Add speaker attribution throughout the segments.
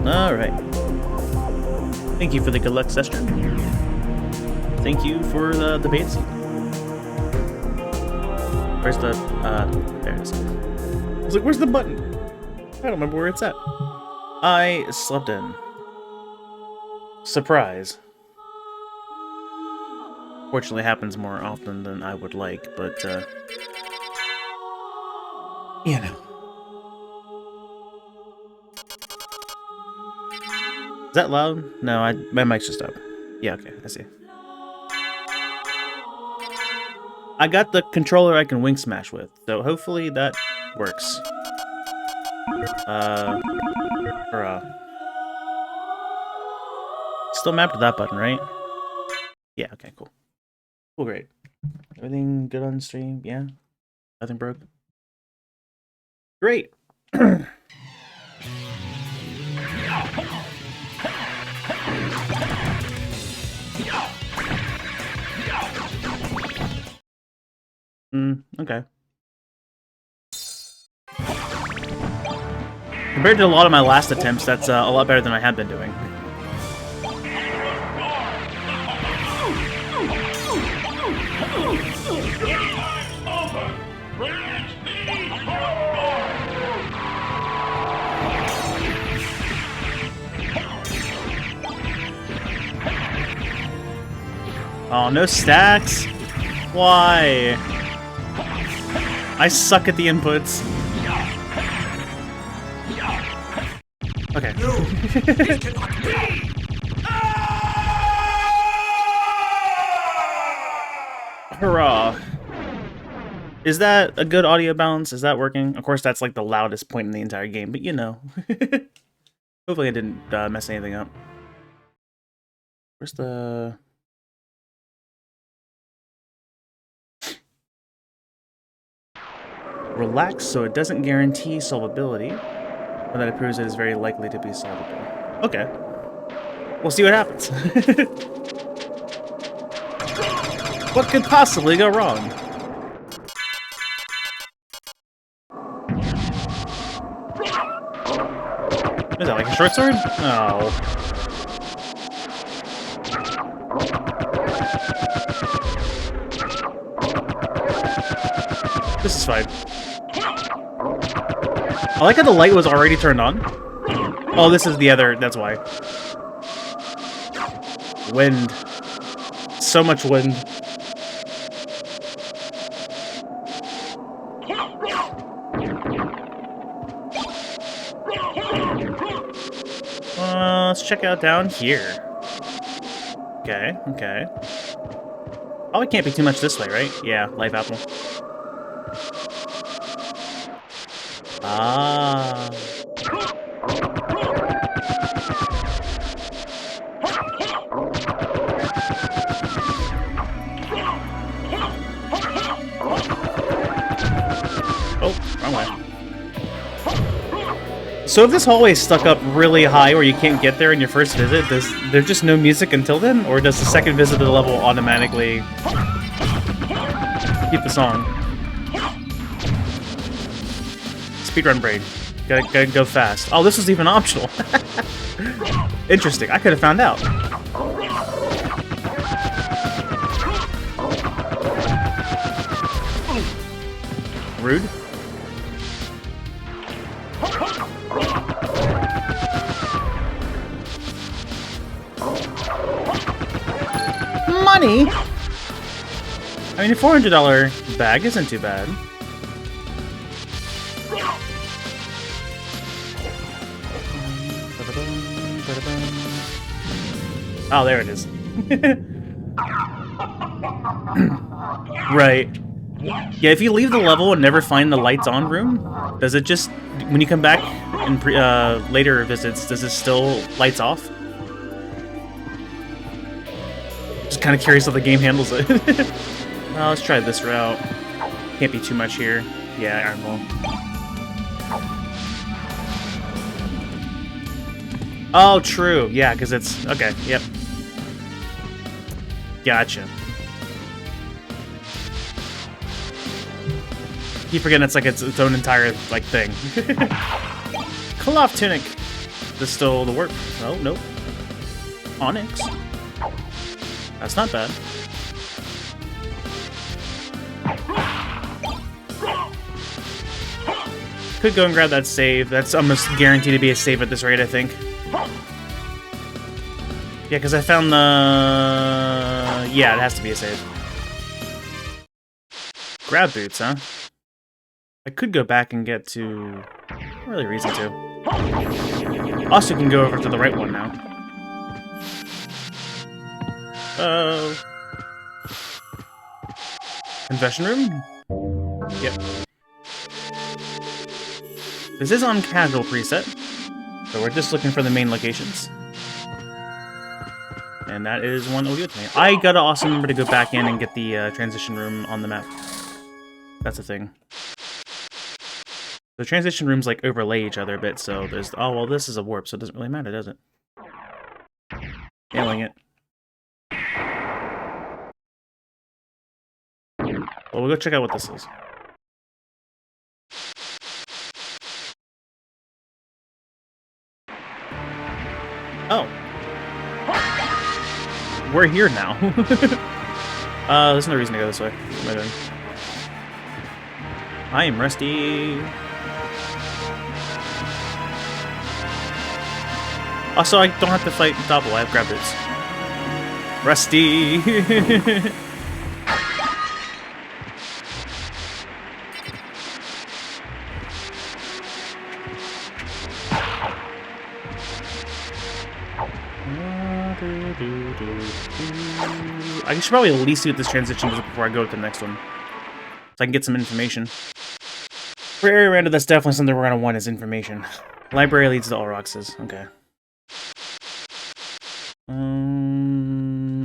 Speaker 1: Alright. Thank you for the good luck, Sestren. Thank you for the bait seed. Where's the, there it is. I was like, where's the button? I don't remember where it's at. I slept in. Surprise. Fortunately, happens more often than I would like, but, you know. Is that loud? No, my mic's just up. Yeah, okay, I see. I got the controller I can wing smash with, so hopefully that works. Hurrah. Still mapped to that button, right? Yeah, okay, cool. Cool, great. Everything good on stream? Yeah? Nothing broke? Great! Okay. Compared to a lot of my last attempts, that's a lot better than I have been doing. Oh, no stacks? Why? I suck at the inputs. Okay. Hurrah. Is that a good audio balance? Is that working? Of course, that's like the loudest point in the entire game, but you know. Hopefully I didn't mess anything up. Where's the... Relax so it doesn't guarantee solvability, but that it proves it is very likely to be solvable. Okay. We'll see what happens. What could possibly go wrong? Is that like a short sword? Oh. This is fine. I like how the light was already turned on. Oh, this is the other, that's why. Wind. So much wind. Let's check out down here. Okay, okay. Probably can't be too much this way, right? Yeah, life apple. Ah. Oh, wrong way. So if this hallway is stuck up really high where you can't get there in your first visit, does there just no music until then? Or does the second visit to the level automatically keep the song? Speedrun brain. Gotta go fast. Oh, this was even optional. Interesting. I could have found out. Rude. Money? I mean, a $400 bag isn't too bad. Oh, there it is. Right. Yeah, if you leave the level and never find the lights on room, does it just, when you come back in later visits, does it still lights off? Just kind of curious how the game handles it. Well, let's try this route. Can't be too much here. Yeah, Iron Ball. Oh, true. Yeah, because it's... Okay, yep. Gotcha. Keep forgetting it's like its own entire, like, thing. Cloth tunic. This still the warp? Oh, nope. Onyx. That's not bad. Could go and grab that save. That's almost guaranteed to be a save at this rate, I think. Yeah, because I found the... Yeah, it has to be a save. Grab boots, huh? I could go back and get to... Not really reason to. Also can go over to the right one now. Oh. Confession room? Yep. This is on casual preset, so we're just looking for the main locations. And that is one that will do it to me. I gotta also remember to go back in and get the transition room on the map. That's the thing. The transition rooms like overlay each other a bit, so there's... Oh, well, this is a warp, so it doesn't really matter, does it? Failing it. Well, we'll go check out what this is. Oh. We're here now. There's no reason to go this way. What am I doing? I am rusty. Also, I don't have to fight double. I have grab boots. Rusty. I should probably at least see what this transition is before I go to the next one. So I can get some information. For area random, that's definitely something we're going to want is information. Library leads to all Roxas. Okay.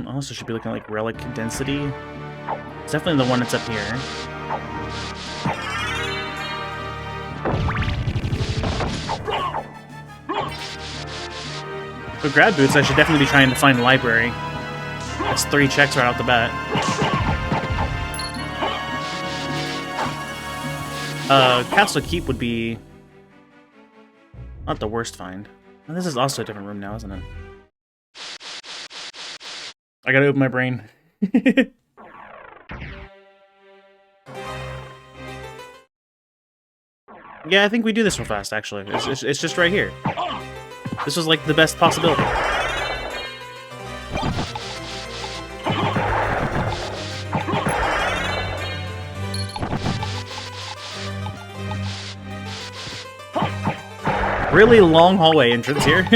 Speaker 1: Also should be looking at like relic density. It's definitely the one that's up here. For grab boots, I should definitely be trying to find the library. That's 3 checks right off the bat. Castle Keep would be not the worst find. And this is also a different room now, isn't it? I gotta open my brain. Yeah, I think we do this real fast, actually. It's just right here. This was like the best possibility. Really long hallway entrance here.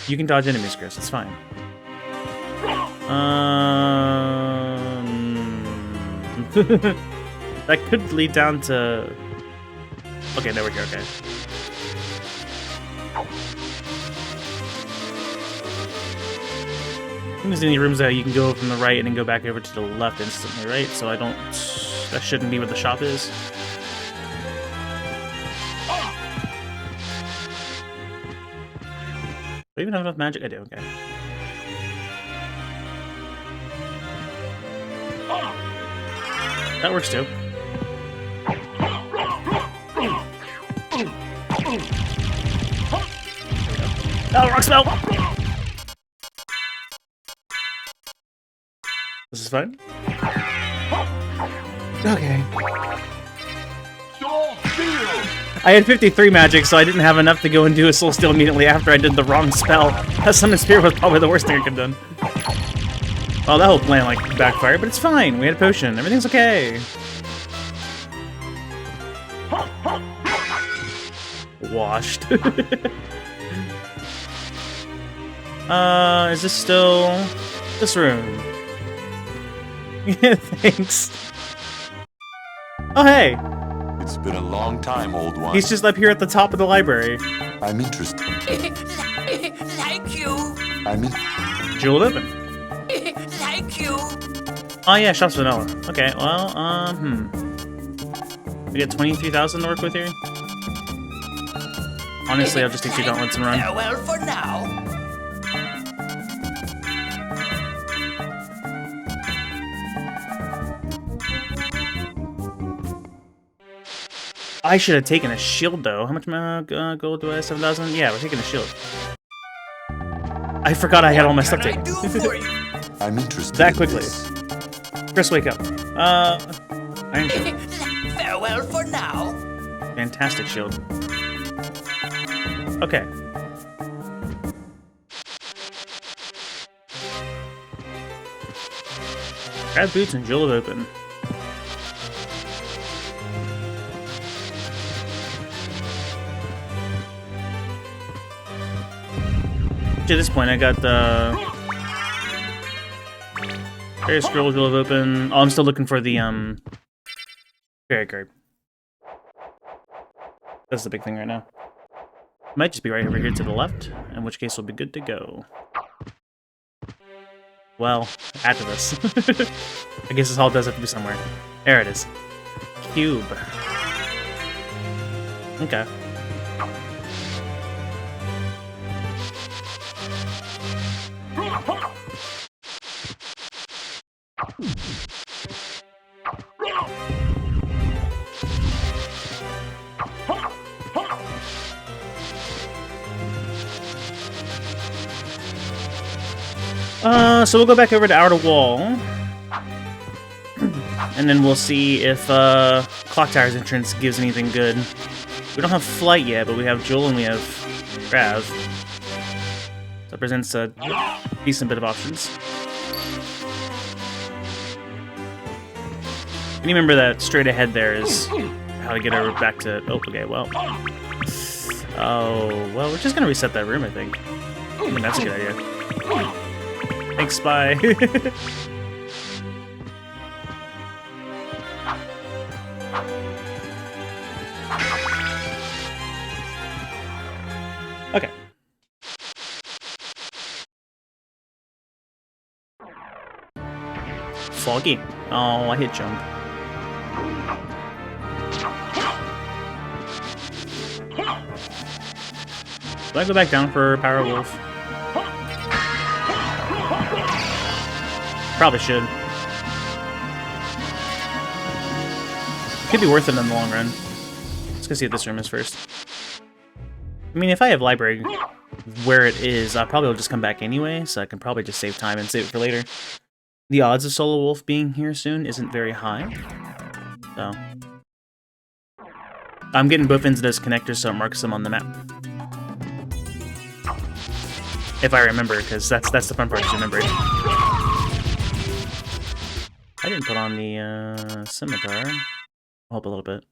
Speaker 1: You can dodge enemies, Chris. It's fine. That could lead down to... Okay, there we go, okay. There's any rooms that you can go from the right and then go back over to the left instantly, right? So I don't... That shouldn't be where the shop is. Do I even have enough magic? I do, okay. That works too. Oh, rock spell! This is fine? Okay. I had 53 magic, so I didn't have enough to go and do a soul steal immediately after I did the wrong spell. That summon spear was probably the worst thing I could have done. Well, that whole plan, like, backfired, but it's fine. We had a potion. Everything's okay. Washed. Is this still... this room? Yeah, thanks. Oh, hey!
Speaker 2: It's been a long time, old one.
Speaker 1: He's just up here at the top of the library.
Speaker 2: I'm interested.
Speaker 3: Like you.
Speaker 2: I'm in.
Speaker 1: Jewel open.
Speaker 3: Like you.
Speaker 1: Oh yeah, shop's vanilla. Okay, well, we get 23,000 to work with here. Honestly, I'll just take 2 gauntlets and run.
Speaker 3: Farewell for now.
Speaker 1: I should have taken a shield, though. How much gold do I have? 7,000? Yeah, we're taking a shield. I forgot I had all my stuff taken.
Speaker 2: I'm interested
Speaker 1: That
Speaker 2: in
Speaker 1: quickly.
Speaker 2: this.
Speaker 1: Chris, wake up. Iron shield.
Speaker 3: Farewell for now.
Speaker 1: Fantastic shield. Okay. Grab boots and jewel it open. To this point, I got the fairy scroll jewel open. Oh, I'm still looking for the fairy card. That's the big thing right now. Might just be right over here to the left, in which case we'll be good to go. Well, after this. I guess this hall does have to be somewhere. There it is. Cube. Okay. So we'll go back over to Outer Wall. And then we'll see if Clock Tower's entrance gives anything good. We don't have Flight yet, but we have Jewel and we have Grav. So it presents a decent bit of options. And you remember that straight ahead there is how to get over back to... Oh, okay, well... Oh, well, we're just gonna reset that room, I think. I mean, that's a good idea. Thanks, Spy. Okay. Foggy. Oh, I hit jump. Do I go back down for Power Wolf? Probably should. Could be worth it in the long run. Let's go see what this room is first. I mean, if I have library where it is, I probably will just come back anyway, so I can probably just save time and save it for later. The odds of Solo Wolf being here soon isn't very high, so... I'm getting both ends of those connectors so it marks them on the map. If I remember, because that's the fun part, is remembering. I didn't put on the scimitar. I'll help a little bit.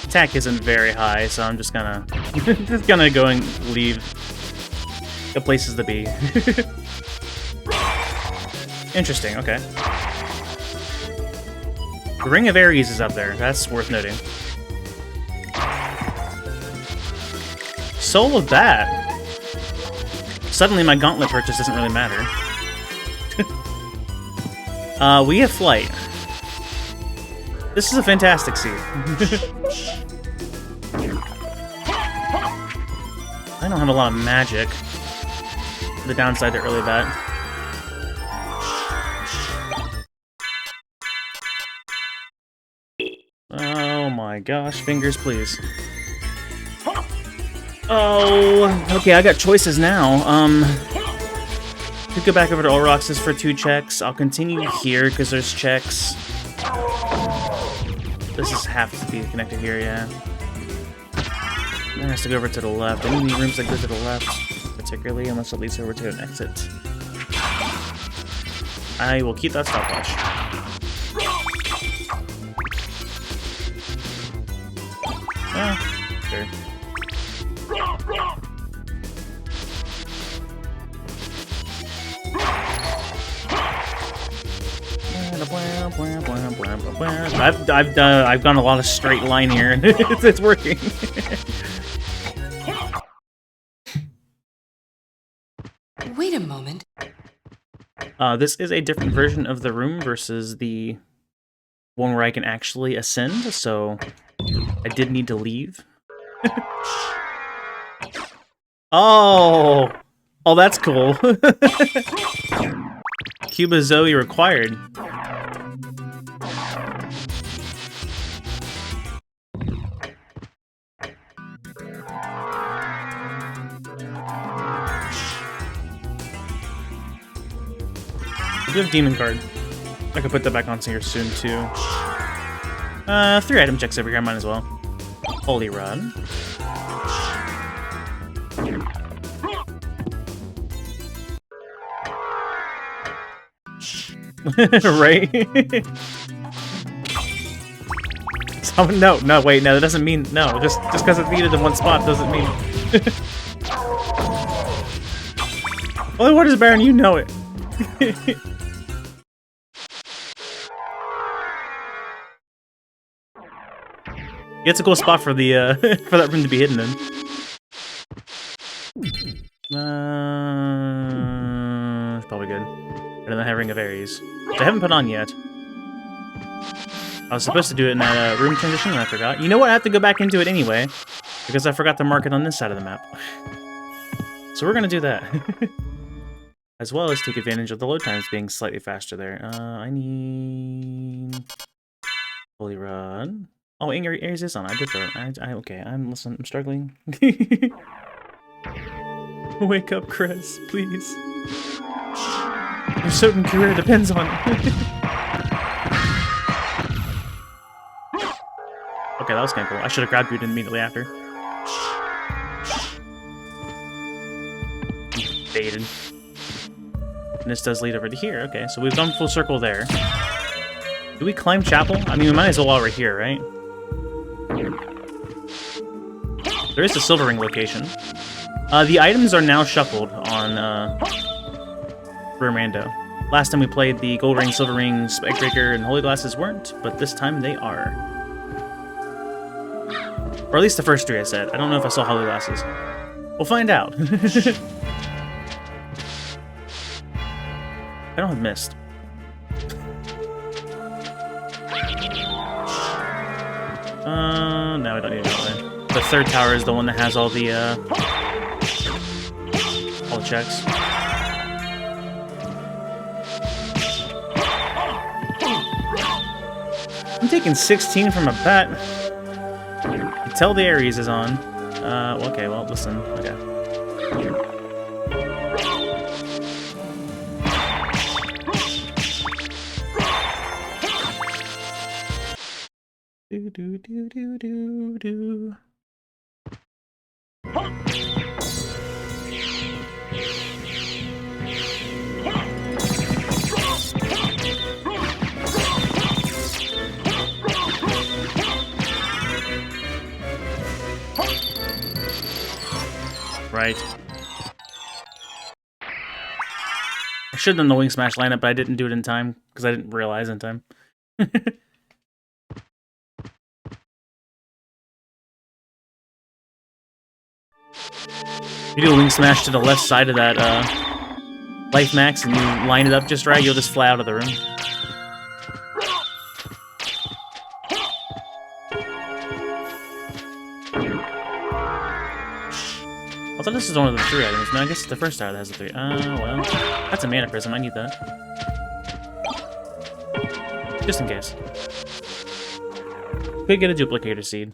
Speaker 1: Attack isn't very high, so I'm just gonna go and leave the places to be. Interesting. Okay. The Ring of Ares is up there. That's worth noting. Soul of that. Suddenly, my gauntlet purchase doesn't really matter. We have Flight. This is a fantastic seat. I don't have a lot of magic. The downside to early bat. Oh my gosh, fingers please. Oh, okay, I got choices now. Could go back over to Olrox's for 2 checks. I'll continue here because there's checks. This is have to be connected here, yeah. Then it has to go over to the left. Any rooms that go to the left, particularly, unless it leads over to an exit. I will keep that stopwatch. Yeah, sure. I've gone a lot of straight line here, and it's working.
Speaker 4: Wait a moment.
Speaker 1: This is a different version of the room versus the one where I can actually ascend, so I did need to leave. Oh! Oh, that's cool. Cuba Zoe required. We have Demon Card. I could put that back on here soon, too. 3 item checks over here, I might as well. Holy Rod. Right? No, wait, no, that doesn't mean, no, just because it's needed in one spot doesn't mean. Holy Waters Baron, you know it. Yeah, it's a cool spot for the for that room to be hidden in. It's probably good. Better than having Ring of Ares, which I haven't put on yet. I was supposed to do it in that room transition, and I forgot. You know what? I have to go back into it anyway, because I forgot to mark it on this side of the map. So we're gonna do that. As well as take advantage of the load times being slightly faster there. I need... Holy Rod. Oh, Ares is on. I did throw it. Okay, I'm struggling. Wake up, Chris, please. Your SotN career depends on it. Okay, that was kind of cool. I should have grabbed you immediately after. Baited. And this does lead over to here. Okay, so we've gone full circle there. Do we climb Chapel? I mean, we might as well while we're here, right? There is the Silver Ring location. The items are now shuffled on Room-Rando. Last time we played, the Gold Ring, Silver Ring, Spikebreaker, and Holy Glasses weren't, but this time they are. Or at least the first 3 I said. I don't know if I saw Holy Glasses. We'll find out. I don't have mist. No, I don't need it that way. The 3rd tower is the one that has all the checks. I'm taking 16 from a bet. Tell the Ares is on. Okay, well, listen. Okay. Do. Right. I should have done the Wing Smash lineup, but I didn't do it in time, because I didn't realize in time. You do a Wing Smash to the left side of that life max, and you line it up just right, you'll just fly out of the room. I thought this was one of the 3 items. No, I guess it's the first tower that has the 3. Well, that's a Mana Prism. I need that. Just in case. Could get a Duplicator Seed.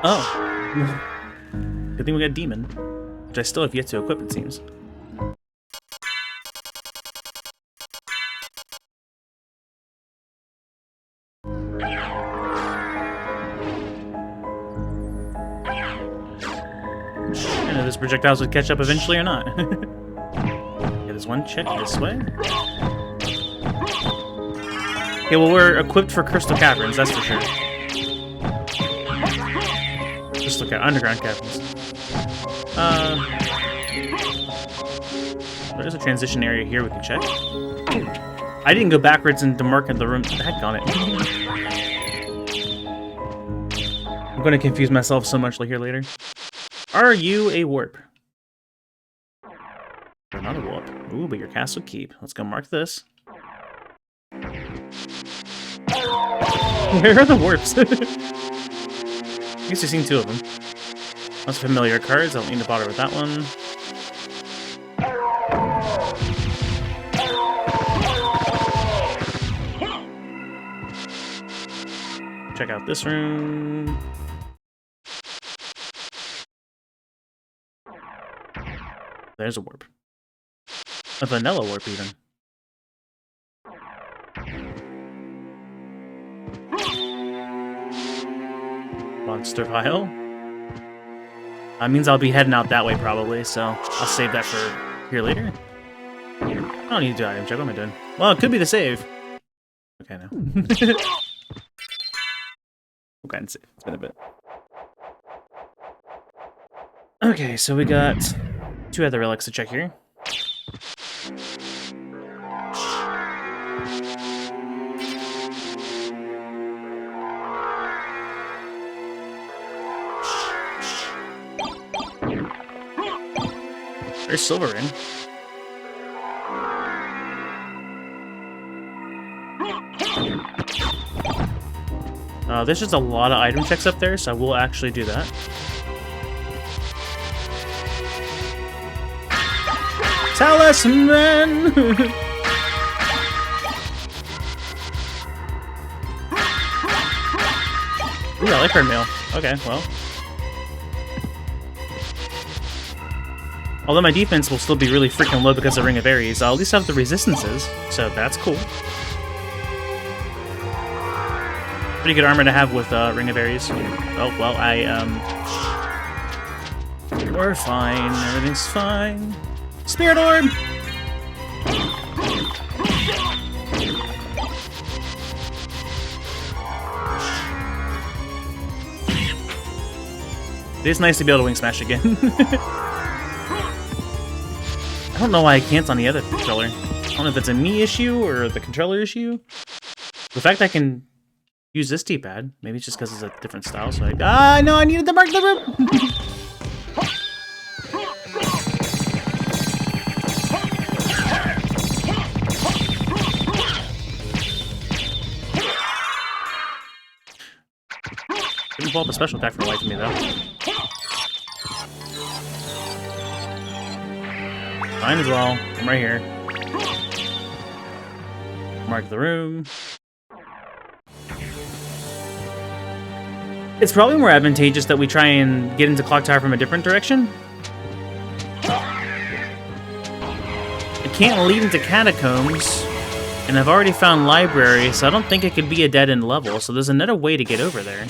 Speaker 1: Oh. Good thing we got Demon. Which I still have yet to equip, it seems. I know those projectiles would catch up eventually or not. Yeah, there's one check this way. Okay, well, we're equipped for Crystal Caverns, that's for sure. Crystal Underground Caverns. There's a transition area here we can check. I didn't go backwards and demarcate the room. Heck on it. I'm going to confuse myself so much here later. Are you a warp? You're not a warp. Ooh, but your castle keep. Let's go mark this. Where are the warps? I guess you've seen 2 of them. That's familiar cards. I don't need to bother with that one. Check out this room. There's a warp. A vanilla warp, even. Monster vial. That means I'll be heading out that way, probably, so I'll save that for here later. I don't need to do item check. What am I doing? Well, it could be the save. Okay, no. Okay, and save. It's been a bit. Okay, so we got 2 other relics to check here. There's silver ring. There's just a lot of item checks up there, so I will actually do that. Talisman! Ooh, I like her mail. Okay, well. Although my defense will still be really freaking low because of Ring of Aries, I'll at least have the resistances, so that's cool. Pretty good armor to have with Ring of Aries. Oh, well, we're fine. Everything's fine. Spirit Orb! It is nice to be able to wing smash again. I don't know why I can't on the other controller. I don't know if it's a me issue or the controller issue. The fact I can use this D-pad, maybe it's just because it's a different style, so no, I needed to mark the room! Didn't pull up a special attack for the life of me, though. Fine as well. I'm right here. Mark the room. It's probably more advantageous that we try and get into Clock Tower from a different direction. It can't lead into Catacombs, and I've already found Library, so I don't think it could be a dead-end level, so there's another way to get over there.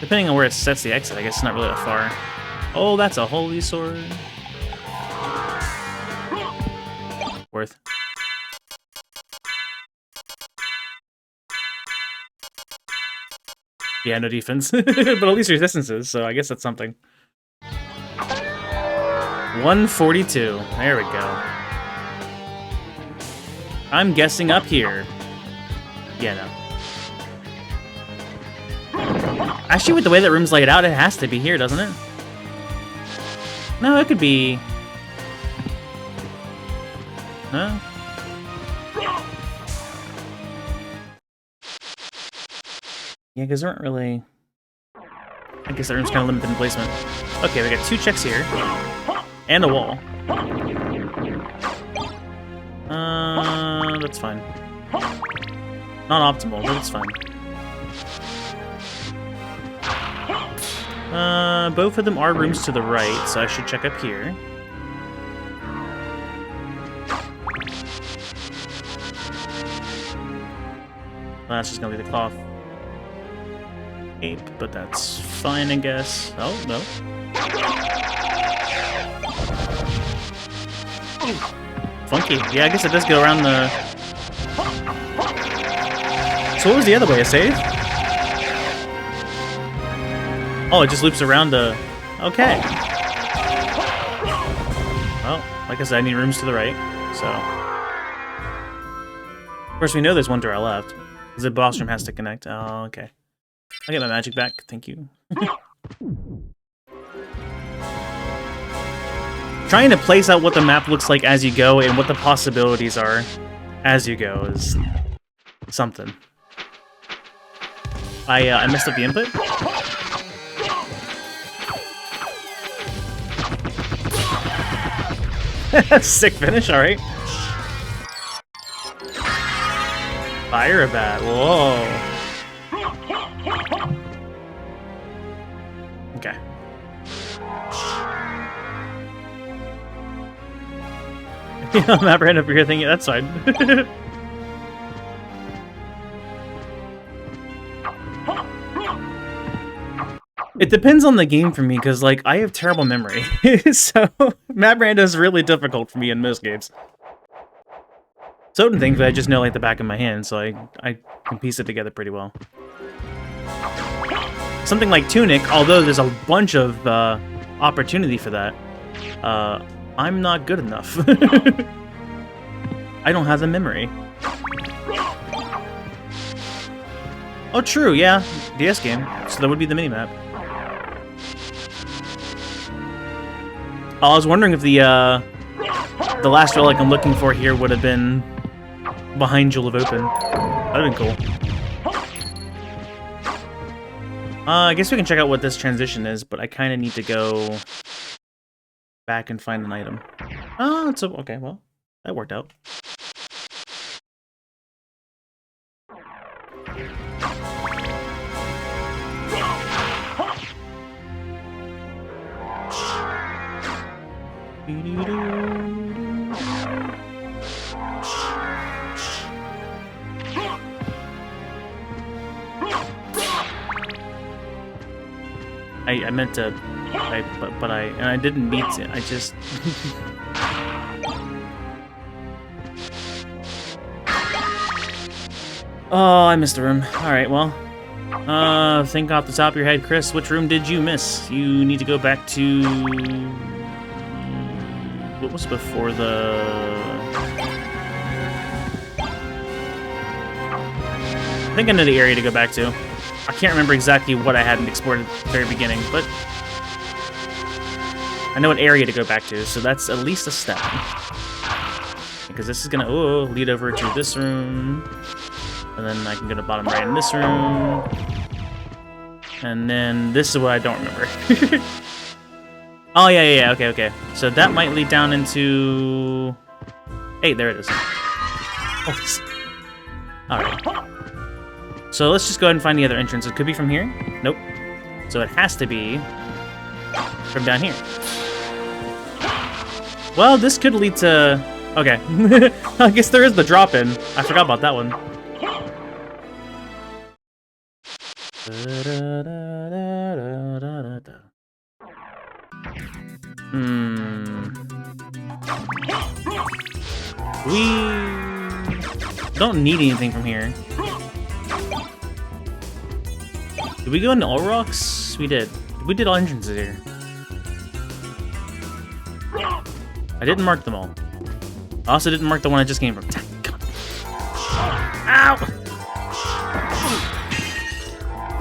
Speaker 1: Depending on where it sets the exit, I guess it's not really that far. Oh, that's a holy sword. Worth. Yeah, no defense. But at least resistances, so I guess that's something. 142. There we go. I'm guessing up here. Yeah, no. Actually, with the way that room's laid out, it has to be here, doesn't it? No, it could be... No? Yeah, because there aren't really... I guess that room's kind of limited in placement. Okay, we got 2 checks here. And a wall. That's fine. Not optimal, but it's fine. Both of them are rooms to the right, so I should check up here. That's just gonna be the cloth ape, but that's fine, I guess. Oh, no. Funky. Yeah, I guess it does go around the... So what was the other way? A save? Oh, it just loops around the... Okay. Well, like I said, I need rooms to the right, so... Of course, we know there's one to our left. The boss room has to connect. Oh, okay. I'll get my magic back. Thank you. Trying to place out what the map looks like as you go and what the possibilities are as you go is something. I messed up the input. Sick finish, alright. Fire a bat, whoa. Okay. I'm not right over here thinking that's fine. It depends on the game for me, because, like, I have terrible memory. So, Map Rando is really difficult for me in most games. Certain things I just know like the back of my hand, so I can piece it together pretty well. Something like Tunic, although there's a bunch of opportunity for that, I'm not good enough. I don't have the memory. Oh, true, yeah. DS game. So that would be the minimap. I was wondering if the last relic I'm looking for here would have been behind Jewel of Open. That'd have been cool. I guess we can check out what this transition is, but I kind of need to go back and find an item. Oh, it's okay, well, that worked out. I meant to, but I didn't mean to. I just. Oh, I missed a room. All right, well, think off the top of your head, Chris. Which room did you miss? You need to go back to what was before the. I think I know the area to go back to. I can't remember exactly what I hadn't exported at the very beginning, but I know an area to go back to, so that's at least a step. Because this is gonna lead over to this room, and then I can go to bottom right in this room, and then this is what I don't remember. Oh yeah, okay. So that might lead down into. Hey, there it is. All right. So let's just go ahead and find the other entrance. It could be from here. Nope. So it has to be from down here. Well, this could lead to... Okay. I guess there is the drop-in. I forgot about that one. We don't need anything from here. Did we go into all rocks? We did. We did all entrances here. I didn't mark them all. I also didn't mark the one I just came from. Ow!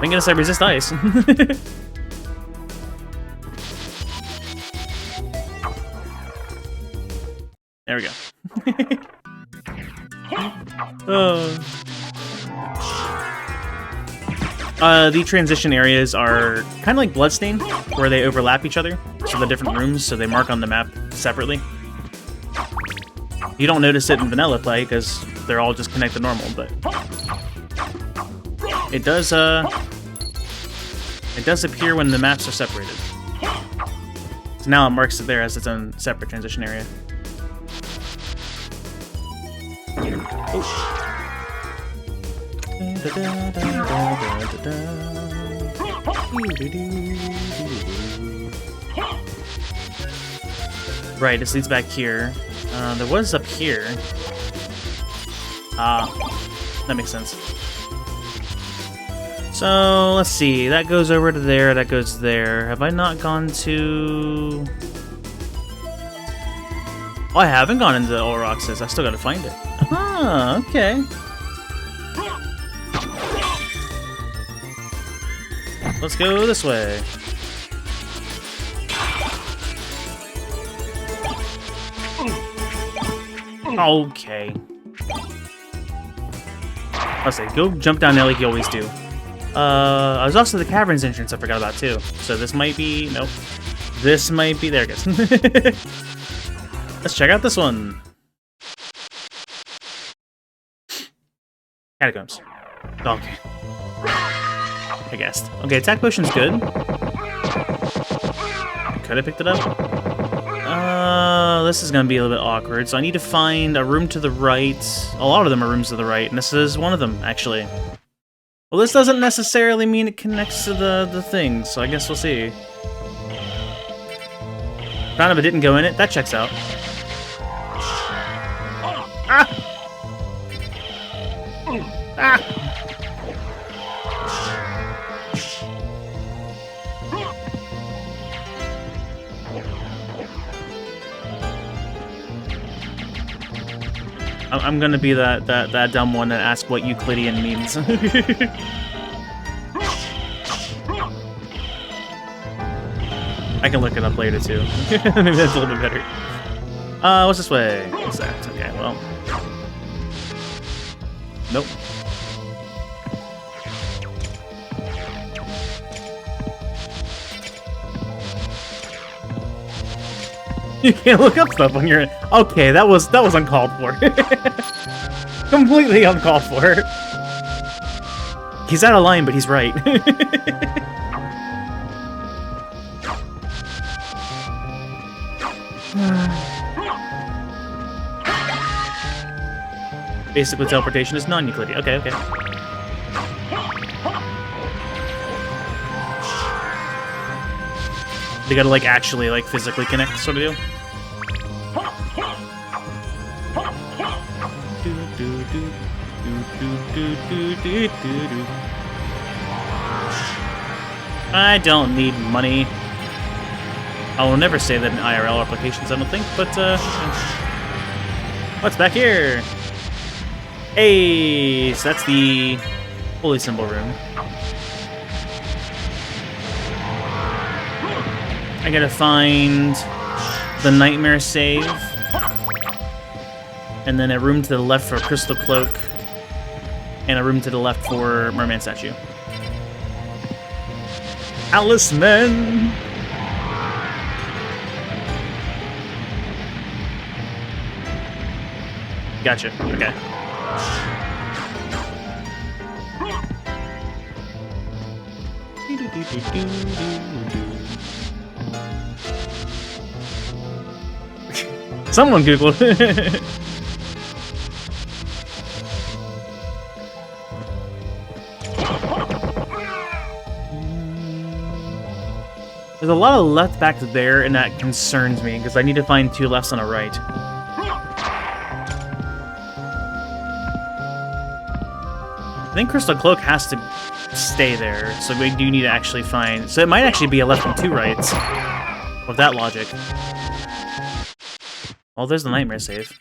Speaker 1: Thank goodness I resist ice. There we go. The transition areas are kind of like Bloodstained, where they overlap each other, so the different rooms, so they mark on the map separately. You don't notice it in vanilla play, because they're all just connected normal, but it does appear when the maps are separated. So now it marks it there as its own separate transition area. Oh. Right, this leads back here. There was up here. That makes sense. So, let's see. That goes over to there, that goes there. Have I not gone to... Oh, I haven't gone into All Roxas. I still gotta find it. Ah, okay. Let's go this way. Okay. I'll say, go jump down there like you always do. There's also the caverns entrance I forgot about too. So this might be... Nope. This might be... There it goes. Let's check out this one. Catacombs. Okay. I guessed. Okay, attack potion's good. Could have picked it up. This is gonna be a little bit awkward. So I need to find a room to the right. A lot of them are rooms to the right, and this is one of them, actually. Well, this doesn't necessarily mean it connects to the thing, so I guess we'll see. Found if it didn't go in it. That checks out. Ah! Ah! I'm gonna be that dumb one and ask what Euclidean means. I can look it up later too. Maybe that's a little bit better. What's this way? What's that? Okay, well. Nope. You can't look up stuff when you're... Okay, that was uncalled for. Completely uncalled for. He's out of line, but he's right. Basically, teleportation is non-Euclidean. Okay, okay. They gotta, like, actually, like, physically connect, sort of deal. I don't need money. I will never say that in IRL applications, I don't think, but, what's back here? Hey, so that's the holy symbol room. I gotta find the nightmare save, and then a room to the left for a crystal cloak, and a room to the left for merman statue. Alice Men! Gotcha, okay. Someone Googled. There's a lot of left back there, and that concerns me, because I need to find two lefts on a right. I think Crystal Cloak has to stay there, so we do need to actually find... So it might actually be a left and two rights, with that logic. Oh, there's the nightmare save.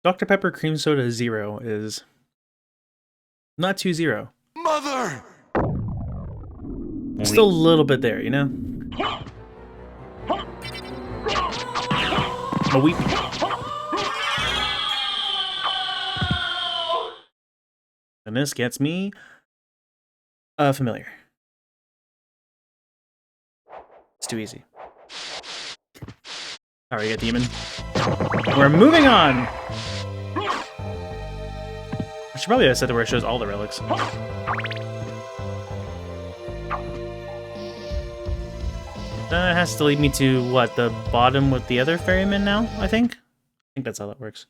Speaker 1: Dr. Pepper Cream Soda Zero is not 2-0.
Speaker 2: Mother!
Speaker 1: Still a little bit there, you know? A weep. And this gets me familiar. It's too easy. Alright, you got demon. We're moving on! I should probably have said that where it shows all the relics. That has to lead me to, what, the bottom with the other ferryman now, I think? I think that's how that works.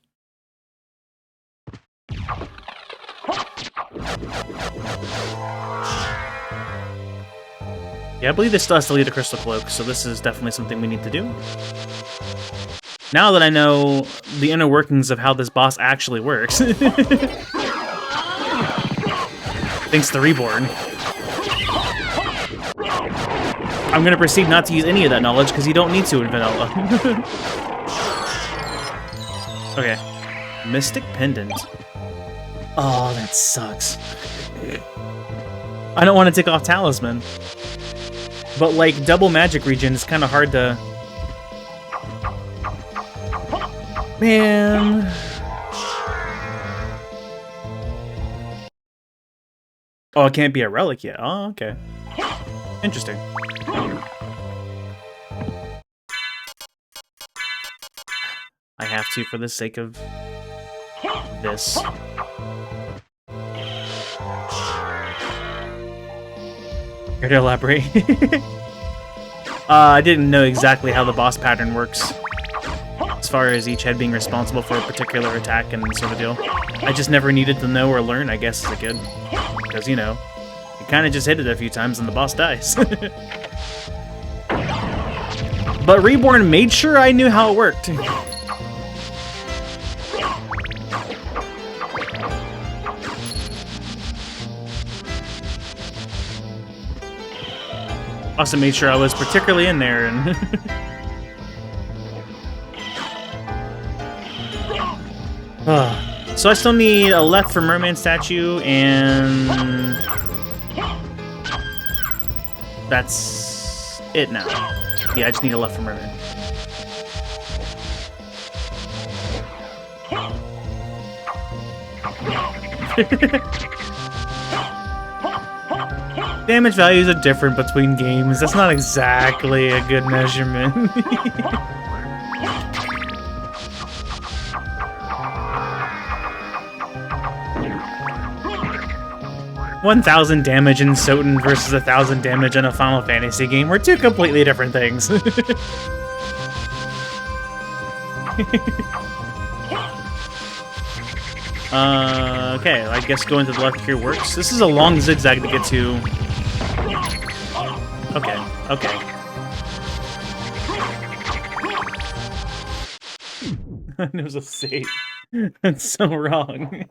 Speaker 1: Yeah, I believe this still has to lead to Crystal Cloak, so this is definitely something we need to do. Now that I know the inner workings of how this boss actually works. Thanks to Reborn. I'm going to proceed not to use any of that knowledge, because you don't need to in vanilla. Okay. Mystic Pendant. Oh, that sucks. I don't want to take off Talisman. But like double magic region is kind of hard to. Man. Oh, it can't be a relic yet. Oh, okay. Interesting. I have to for the sake of this. Here to elaborate. I didn't know exactly how the boss pattern works, as far as each head being responsible for a particular attack and sort of deal. I just never needed to know or learn, I guess, as a kid. Because, you know, you kind of just hit it a few times and the boss dies. But Reborn made sure I knew how it worked. Also made sure I was particularly in there and so I still need a left for Merman statue and that's it now. Yeah, I just need a left for Merman. Damage values are different between games. That's not exactly a good measurement. 1,000 damage in SotN versus 1,000 damage in a Final Fantasy game were two completely different things. Okay, I guess going to the left here works. This is a long zigzag to get to. Okay, okay. It was a save. That's so wrong.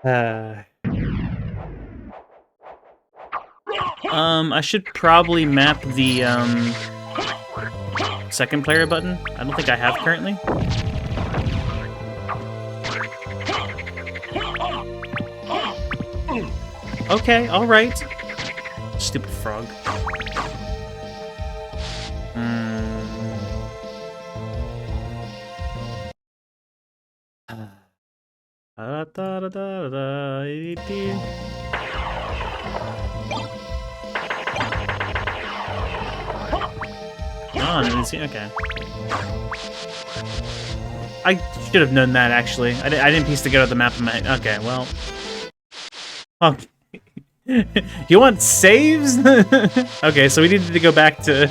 Speaker 1: I should probably map the second player button. I don't think I have currently. Okay, alright. Stupid frog. Oh, I didn't see. Okay. I should have known that, actually. I didn't piece together the map of my... Okay, well... Oh. You want saves? Okay, so we needed to go back to...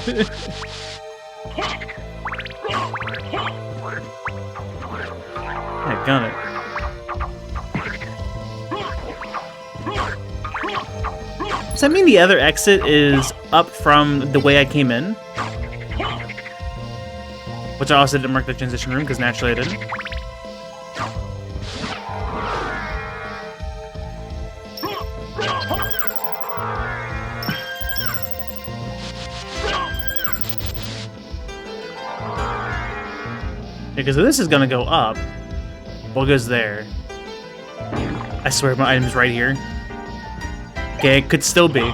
Speaker 1: I got it. Does that mean the other exit is up from the way I came in? Which I also didn't mark the transition room, because naturally I didn't. Because if this is gonna go up, what goes there? I swear my item's right here. Okay, it could still be.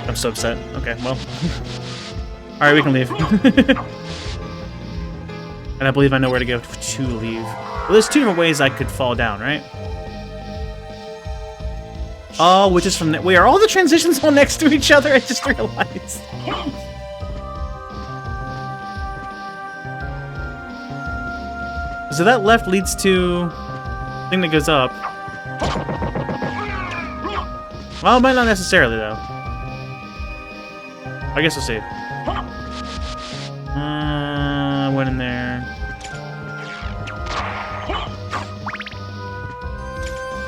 Speaker 1: I'm so upset. Okay, well. Alright, we can leave. And I believe I know where to go to leave. Well, there's two different ways I could fall down, right? Oh, which is from... Wait, are all the transitions all next to each other? I just realized. So that left leads to... the thing that goes up. Well, it might not necessarily, though. I guess we'll see. I went in there.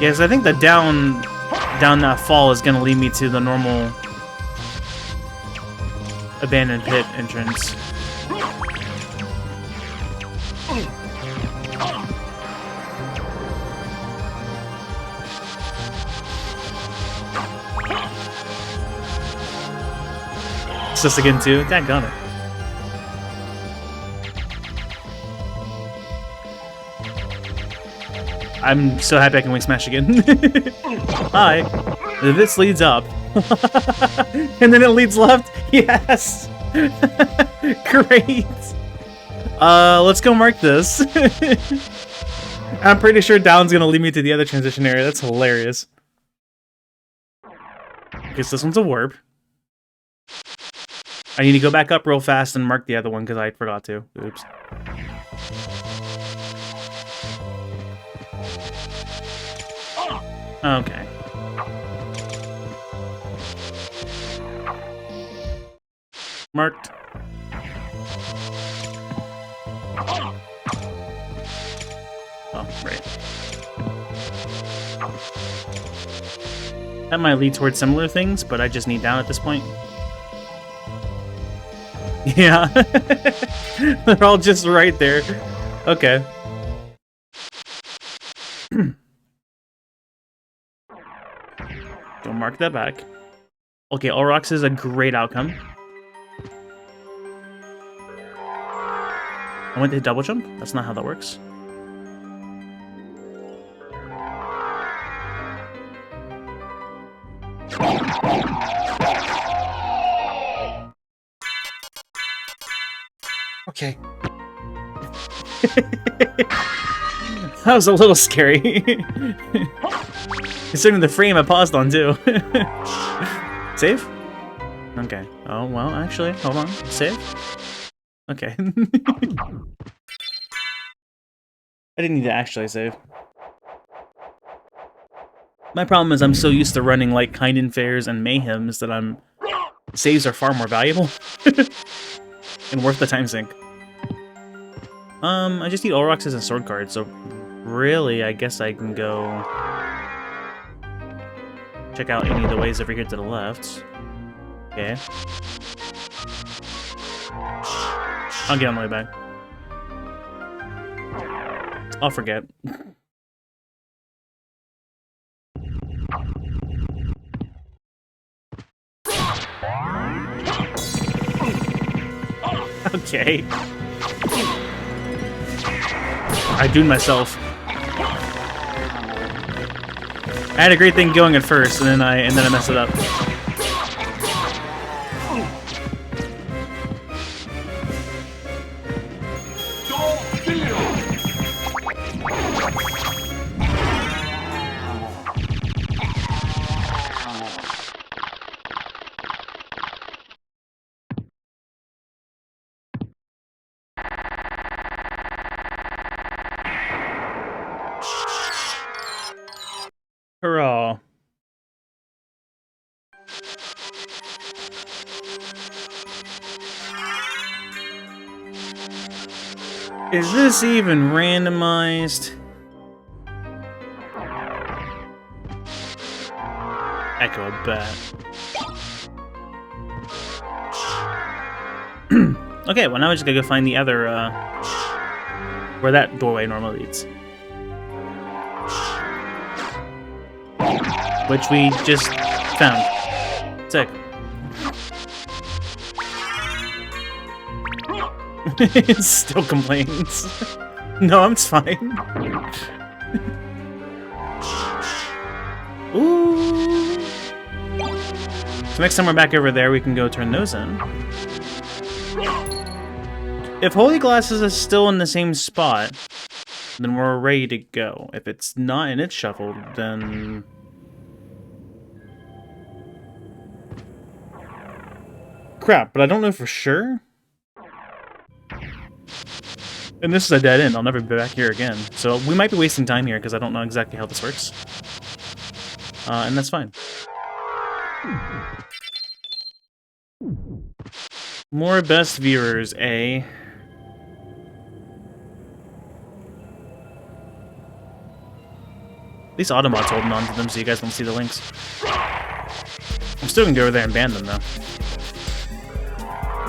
Speaker 1: Yes, I think the down that fall is gonna lead me to the normal abandoned pit entrance. It's this again too. Daggone it. I'm so happy I can wing smash again. Hi. This leads up. And then it leads left. Yes. Great. Let's go mark this. I'm pretty sure down's gonna lead me to the other transition area. That's hilarious. Okay, so this one's a warp. I need to go back up real fast and mark the other one because I forgot to. Oops. Okay. Marked. Oh, right. That might lead towards similar things, but I just need down at this point. Yeah. They're all just right there. Okay. Don't mark that back. Okay, all rocks is a great outcome. I went to double jump? That's not how that works. Okay. That was a little scary. Considering the frame I paused on too. Save? Okay. Oh, well, actually, hold on. Save? Okay. I didn't need to actually save. My problem is I'm so used to running like Kind Fairs and Mayhems that saves are far more valuable. And worth the time sink. I just need Olroxes and sword cards, so really I guess I can go check out any of the ways over here to the left. Okay. I'll get on my way back. I'll forget. Okay. I doomed myself. I had a great thing going at first, and then I messed it up. Hurrah. Is this even randomized? Echo bet. Okay, well now we just gotta go find the other, where that doorway normally leads. Which we just found. Sick. It still complains. No, it's fine. Ooh. So next time we're back over there, we can go turn those in. If Holy Glasses is still in the same spot, then we're ready to go. If it's not and it's shuffled, then... Crap, but I don't know for sure. And this is a dead end. I'll never be back here again. So we might be wasting time here because I don't know exactly how this works. And that's fine. More best viewers, eh? At least Automod's holding on to them so you guys don't see the links. I'm still gonna go over there and ban them though.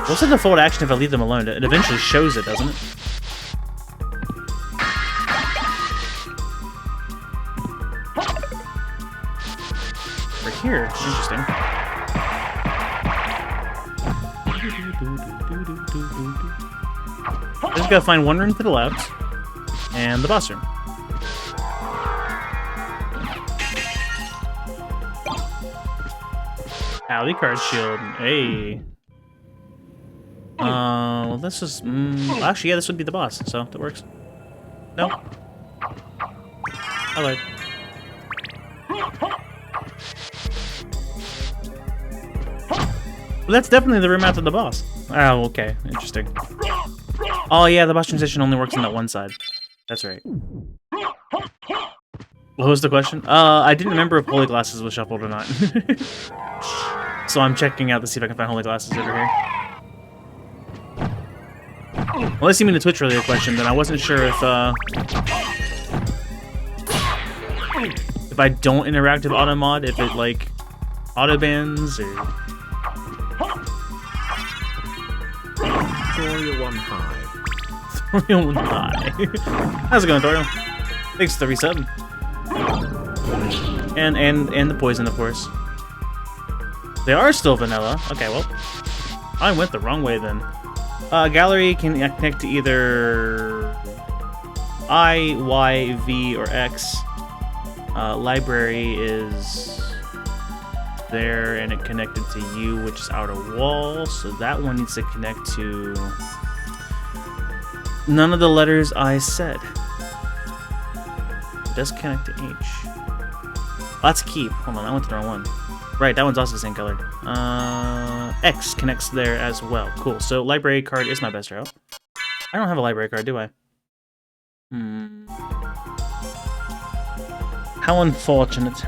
Speaker 1: What's the default action if I leave them alone? It eventually shows it, doesn't it? Right here. Interesting. I just gotta find one room to the left, and the boss room. Alley card shield. Hey. Well, this is... actually, yeah, this would be the boss, so that works. No? I lied. Well, that's definitely the room after the boss. Oh, okay. Interesting. Oh, yeah, the boss transition only works on that one side. That's right. What was the question? I didn't remember if Holy Glasses was shuffled or not. So I'm checking out to see if I can find Holy Glasses over here. Unless you mean the Twitch related question, then I wasn't sure if I don't interact with auto mod, if it like auto bans or.
Speaker 5: Thorial 1 high.
Speaker 1: Thorial 1 high. How's it going, Thorial? Thanks for the resub. And the poison, of course. They are still vanilla. Okay, well, I went the wrong way then. Gallery can connect to either I, Y, V, or X. Library is there, and it connected to U, which is outer wall. So that one needs to connect to none of the letters I said. It does connect to H. Let's keep. Hold on, I went to the wrong one. Right, that one's also the same color. X connects there as well. Cool. So library card is my best route. I don't have a library card, do I? How unfortunate.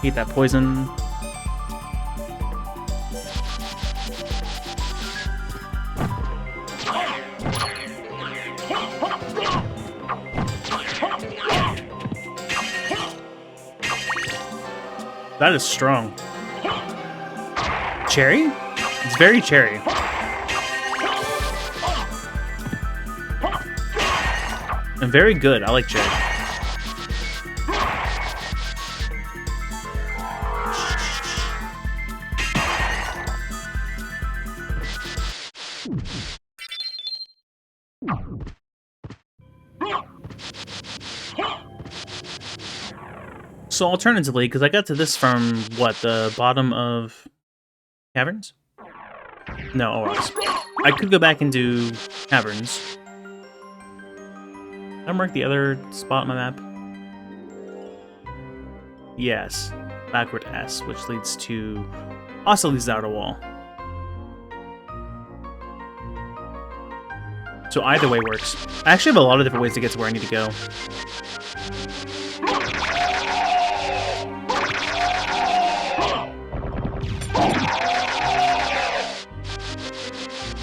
Speaker 1: Eat that poison. That is strong. Cherry? It's very cherry. And very good. I like cherry. So alternatively, because I got to this from, what, the bottom of Caverns? No, ORs. I could go back and do Caverns. Did I mark the other spot on my map? Yes. Backward S, which leads to... also leads to Outer Wall. So either way works. I actually have a lot of different ways to get to where I need to go.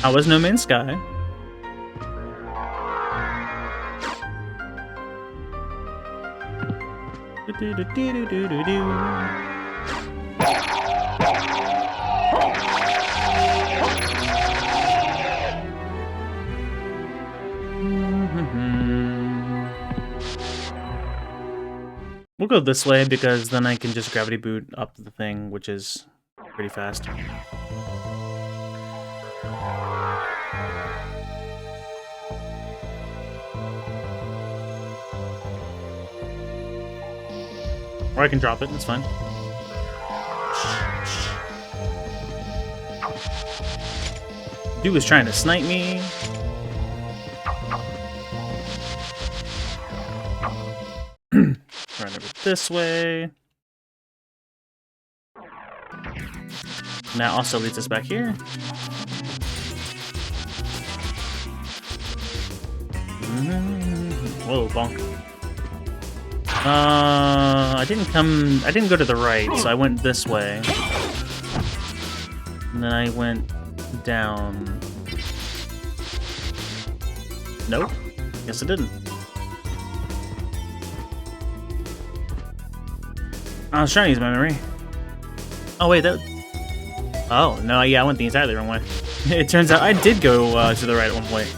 Speaker 1: I was No Man's Sky. We'll go this way because then I can just gravity boot up the thing, which is pretty fast. Or I can drop it, it's fine. Dude was trying to snipe me. Run over this way. And that also leads us back here. Whoa, bonk. I didn't go to the right, so I went this way. And then I went down. Nope. Guess I didn't. I was trying to use my memory. Oh, wait, that... oh, no, yeah, I went the entirely wrong way. It turns out I did go to the right at one point.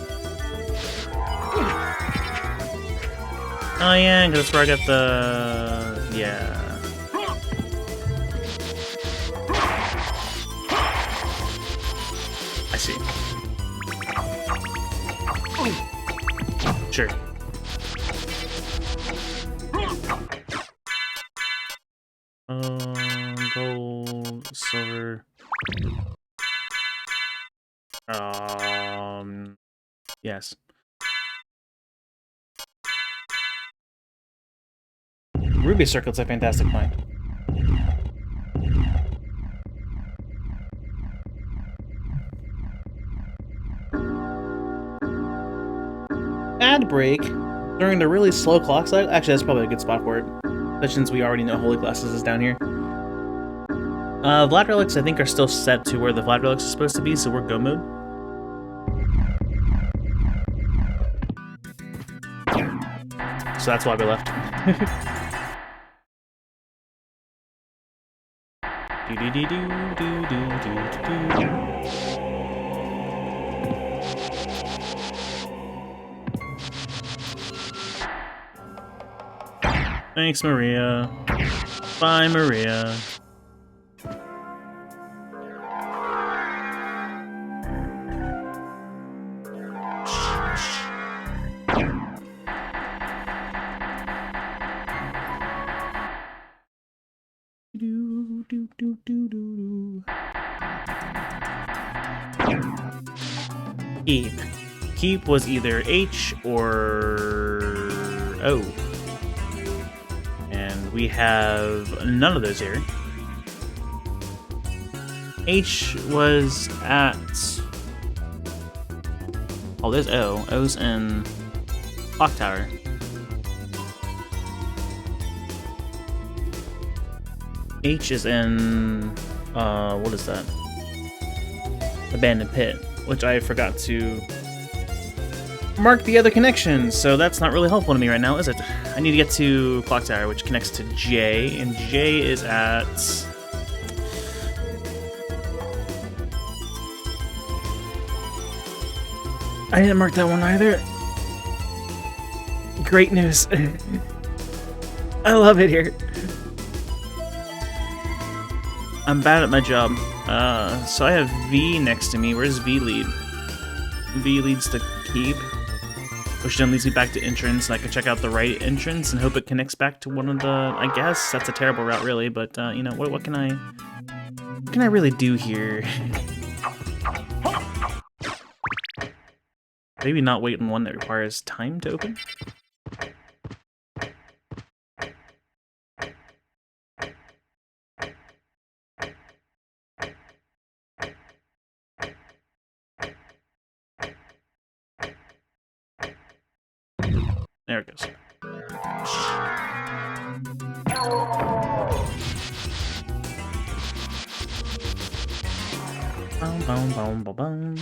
Speaker 1: Oh yeah, because that's where I got the... yeah. I see. Sure. Gold... Yes. Ruby Circle's a fantastic find. Ad break during the really slow clock cycle. Actually, that's probably a good spot for it, especially since we already know Holy Glasses is down here. Vlad Relics, I think, are still set to where the Vlad Relics is supposed to be, so we're go mode. So that's why we left. Thanks, Maria. Bye, Maria. Keep. Keep was either H or O. And we have none of those here. H was at... Oh, there's O. O's in Clock Tower. H is in... what is that? Abandoned Pit, which I forgot to mark the other connections, so that's not really helpful to me right now, is it? I need to get to Clock Tower, which connects to J, and J is at... I didn't mark that one either. Great news. I love it here. I'm bad at my job. So I have V next to me. Where's V lead? V leads to Keep, which then leads me back to entrance, and I can check out the right entrance and hope it connects back to one of the... I guess that's a terrible route, really, but you know, what can I really do here? Maybe not wait on one that requires time to open? There it goes. Boom, boom, boom, boom, boom.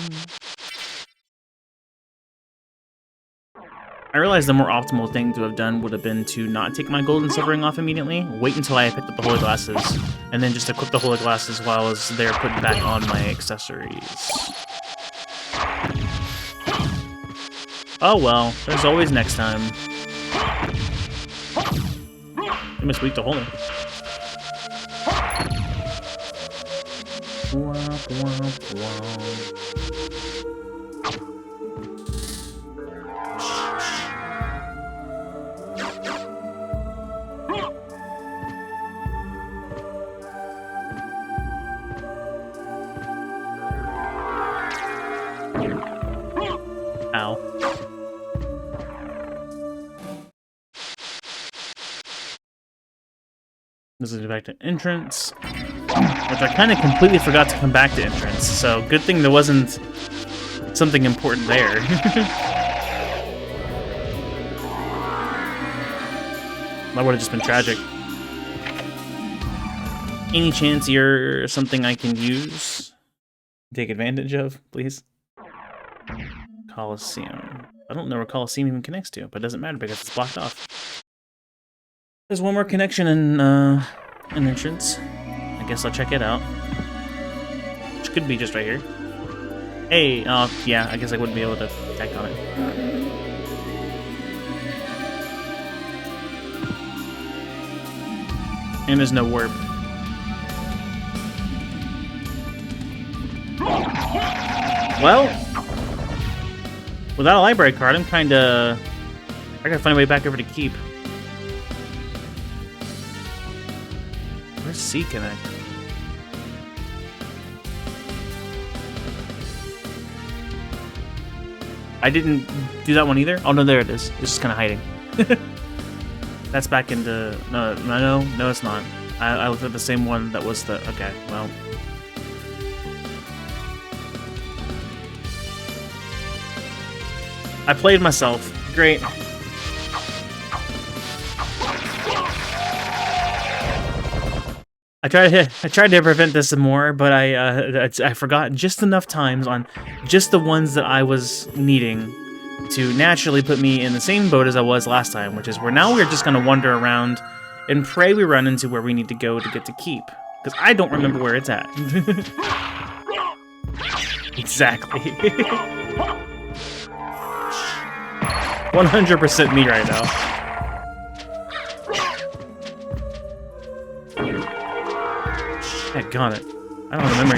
Speaker 1: I realized the more optimal thing to have done would have been to not take my gold and silver ring off immediately, wait until I picked up the Holy Glasses, and then just equip the Holy Glasses while I was there putting back on my accessories. Oh well, there's always next time. You must weak to holy. Womp, womp, womp. Ow. This is back to entrance, which I kind of completely forgot to come back to entrance, so good thing there wasn't something important there. That would have just been tragic. Any chance you're something I can use? Take advantage of, please? Coliseum. I don't know where Coliseum even connects to, but it doesn't matter because it's blocked off. There's one more connection in an entrance. I guess I'll check it out. Which could be just right here. Hey, yeah, I guess I wouldn't be able to attack on it. And there's no warp. Well, without a library card, I'm kinda... I gotta find a way back over to Keep. Where's C connect? I didn't do that one either. Oh, no, there it is. It's just kind of hiding. That's back into... No, it's not. I looked at the same one that was the... Okay, well... I played myself. Great. I tried to prevent this some more, but I forgot just enough times on just the ones that I was needing to naturally put me in the same boat as I was last time, which is where now we're just gonna wander around and pray we run into where we need to go to get to keep, because I don't remember where it's at. Exactly. 100% me right now. Got it. I don't remember.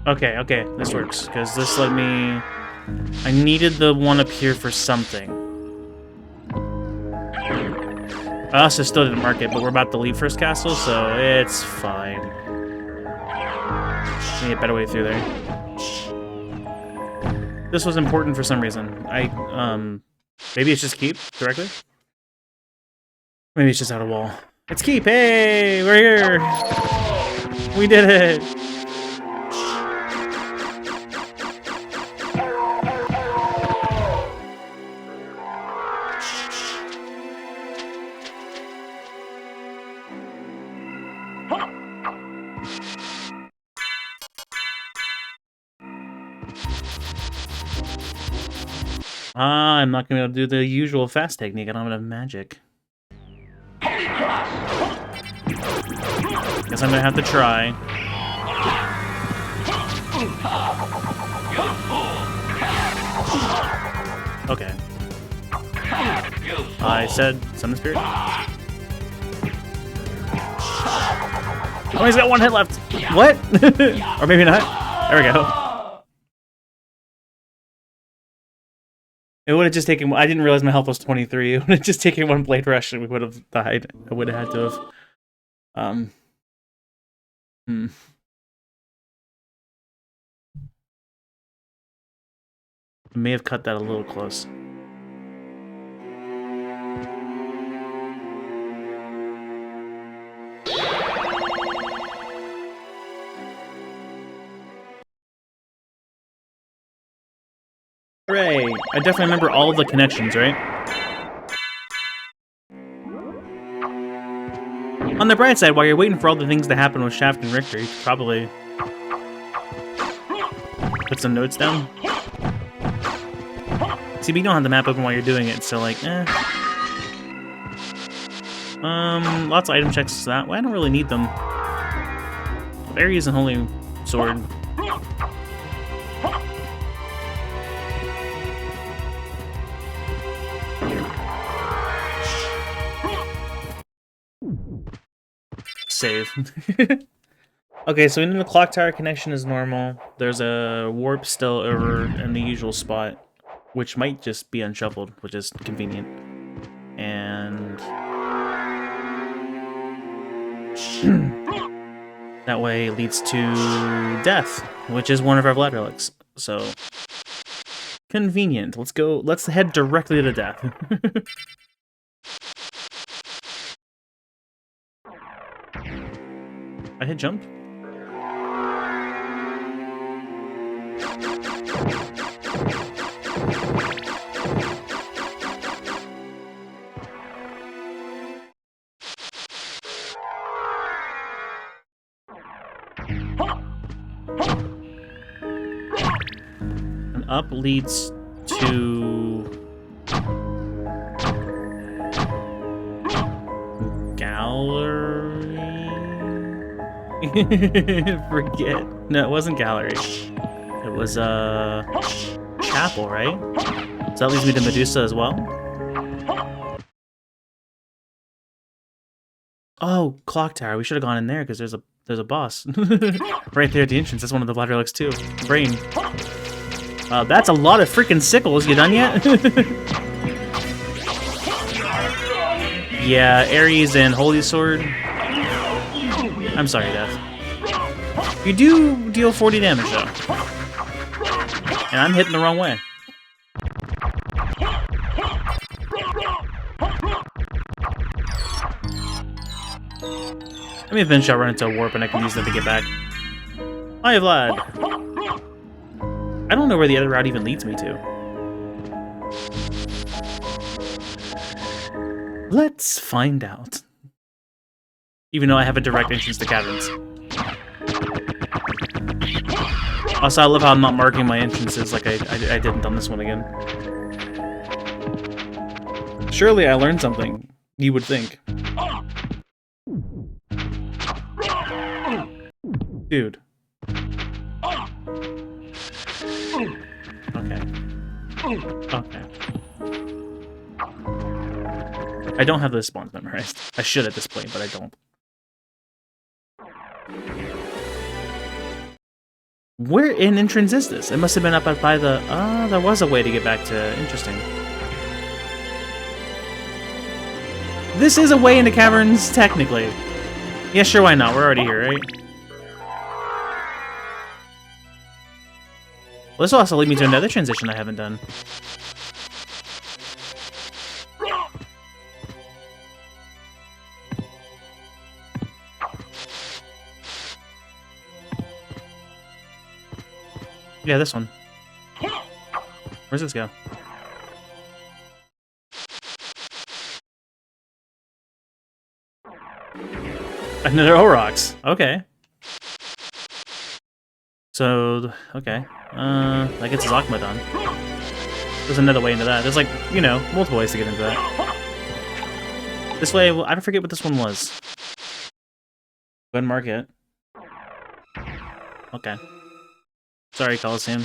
Speaker 1: Okay, this works, because this let me... I needed the one up here for something. I also still didn't mark it, but we're about to leave First Castle, so it's fine. Need a better way through there. This was important for some reason. Maybe it's just keep directly? Maybe it's just out of wall. It's keep! Hey! We're here! We did it! I'm not going to be able to do the usual fast technique. I don't have enough magic. Guess I'm going to have to try. Okay. I said Summon Spirit. Oh, he's got one hit left. What? Or maybe not. There we go. It would have just taken... I didn't realize my health was 23. It would have just taken one Blade Rush and we would have died. I would have had to have... I may have cut that a little close. Hooray! I definitely remember all of the connections, right? On the bright side, while you're waiting for all the things to happen with Shaft and Richter, you could probably put some notes down. See, but you don't have the map open while you're doing it, so like, lots of item checks to that way. I don't really need them. Ares and Holy Sword. Save. Okay, so we know the clock tower connection is normal. There's a warp still over in the usual spot, which might just be unshuffled, which is convenient. And that way leads to death, which is one of our Vlad relics. So convenient. Let's go. Let's head directly to death. I hit jump. And up leads to gallery. Forget. No, it wasn't gallery. It was chapel, right? So that leads me to Medusa as well. Oh, clock tower. We should have gone in there because there's a boss right there at the entrance. That's one of the Vlad relics too. Brain. That's a lot of freaking sickles. You done yet? Yeah, Ares and Holy Sword. I'm sorry, Death. You do deal 40 damage, though. And I'm hitting the wrong way. I mean, eventually I'll run into a warp and I can use them to get back. Hi, Vlad. I don't know where the other route even leads me to. Let's find out. Even though I have a direct entrance to caverns. Also, I love how I'm not marking my entrances like I didn't on this one again. Surely I learned something, you would think. Dude. Okay. Okay. I don't have those spawns memorized. I should at this point, but I don't. Where in entrance is this? It must have been up by the... there was a way to get back to... Interesting. This is a way into caverns, technically. Yeah, sure, why not? We're already here, right? Well, this will also lead me to another transition I haven't done. Yeah, this one. Where's this go? Another Aurochs. Okay. So, okay. That gets Zachmadon. There's another way into that. There's like, you know, multiple ways to get into that. This way, well, I don't forget what this one was. Go ahead and mark it. Okay. Sorry, Coliseum.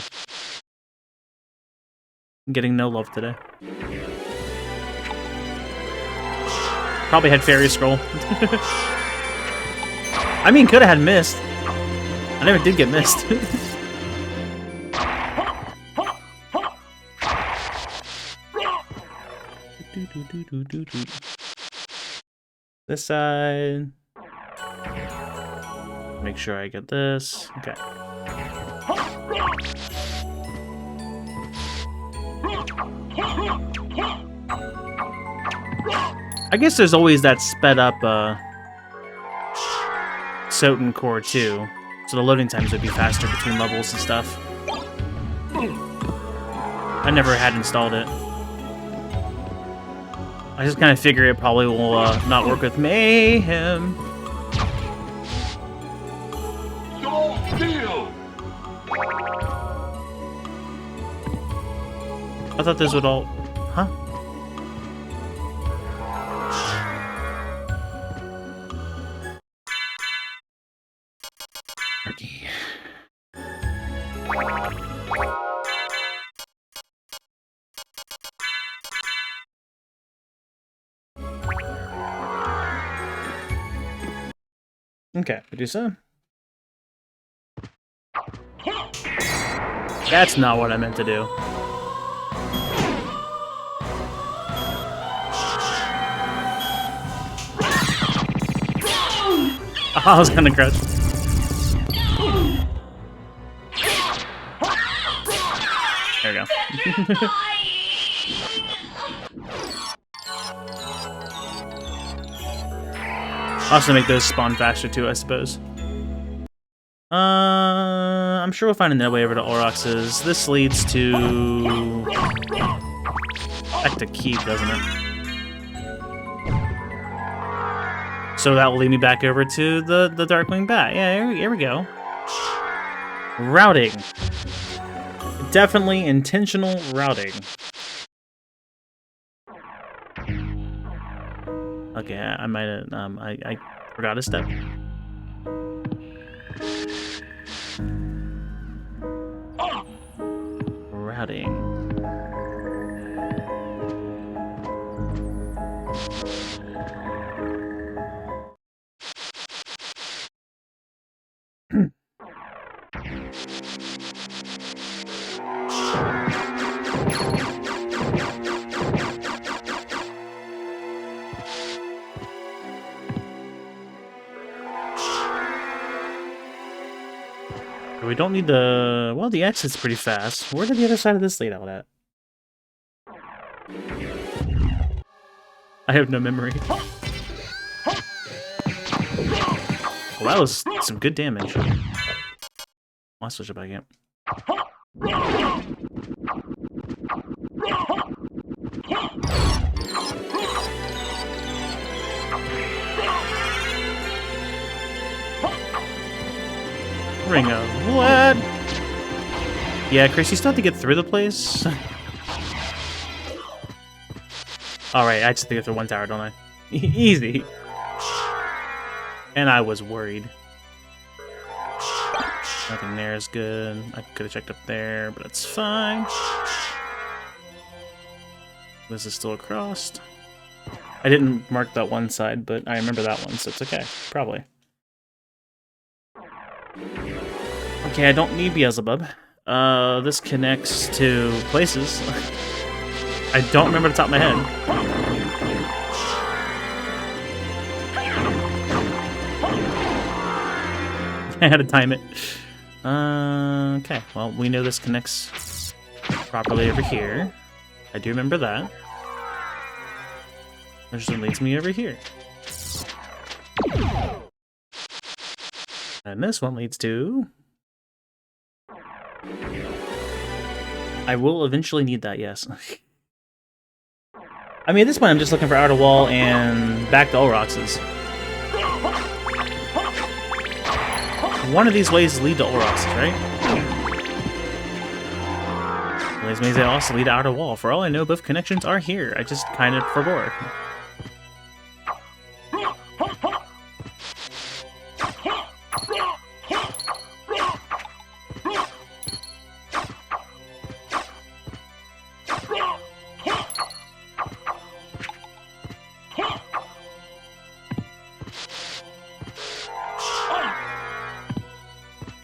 Speaker 1: I'm getting no love today. Probably had Fairy Scroll. I mean, could have had Mist. I never did get Mist. This side. Make sure I get this. Okay. I guess there's always that sped up SotN core too, so the loading times would be faster between levels and stuff. I never had installed it. I just kind of figure it probably will not work with Mayhem. I thought this would all... Huh? Okay, Medusa. That's not what I meant to do. I was gonna crouch. There we go. Also make those spawn faster too, I suppose. I'm sure we'll find another way over to Aurochs. This leads to... back to Keep, doesn't it? So that will lead me back over to the Darkwing Bat. Yeah, here we go. Routing. Definitely intentional routing. Okay, I might have, I forgot a step. Routing. We don't need the... Well, the exit's pretty fast. Where did the other side of this laid out at? I have no memory. Well, that was some good damage. I'll switch it back in. Ring of what? Yeah, Chris, you still have to get through the place. Alright, I just have to get through one tower, don't I? Easy. And I was worried. Nothing there is good. I could have checked up there, but it's fine. This is still across. I didn't mark that one side, but I remember that one, so it's okay. Probably. Okay, I don't need Beelzebub. This connects to places. I don't remember the top of my head. I had to time it. Okay, well, we know this connects properly over here. I do remember that. Which then leads me over here. And this one leads to... I will eventually need that, yes. I mean, at this point, I'm just looking for outer wall and back to Olrox's. One of these ways lead to Olrox's, right? These ways they also lead to outer wall. For all I know, both connections are here. I just kind of forgot.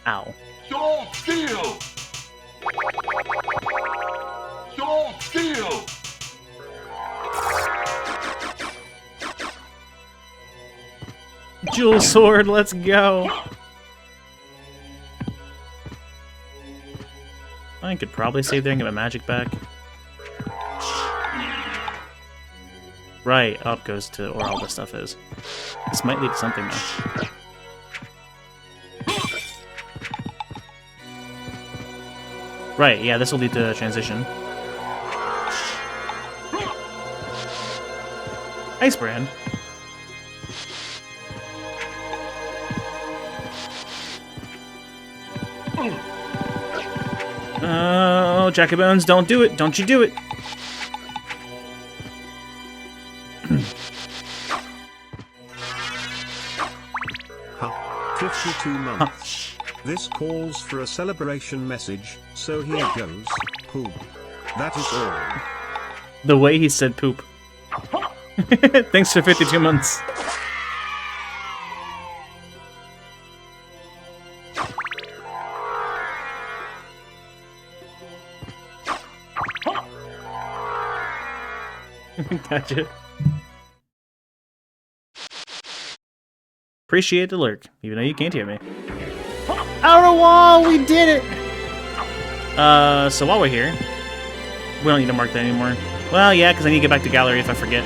Speaker 1: Ow.
Speaker 2: Sword Steel! Sword Steel!
Speaker 1: Jewel sword, let's go! I could probably save there and get my magic back. Right, up goes to where all this stuff is. This might lead to something, though. Right, yeah, this will lead to a transition. Ice brand. Oh, Jack Bones, don't do it! Don't you do it!
Speaker 5: 52 months. This calls for a celebration message, so here goes. Poop. That is all.
Speaker 1: The way he said poop. Thanks for 52 months. Gotcha. Appreciate the lurk, even though you can't hear me. Outer wall, we did it! So while we're here, we don't need to mark that anymore. Well, yeah, because I need to get back to gallery if I forget.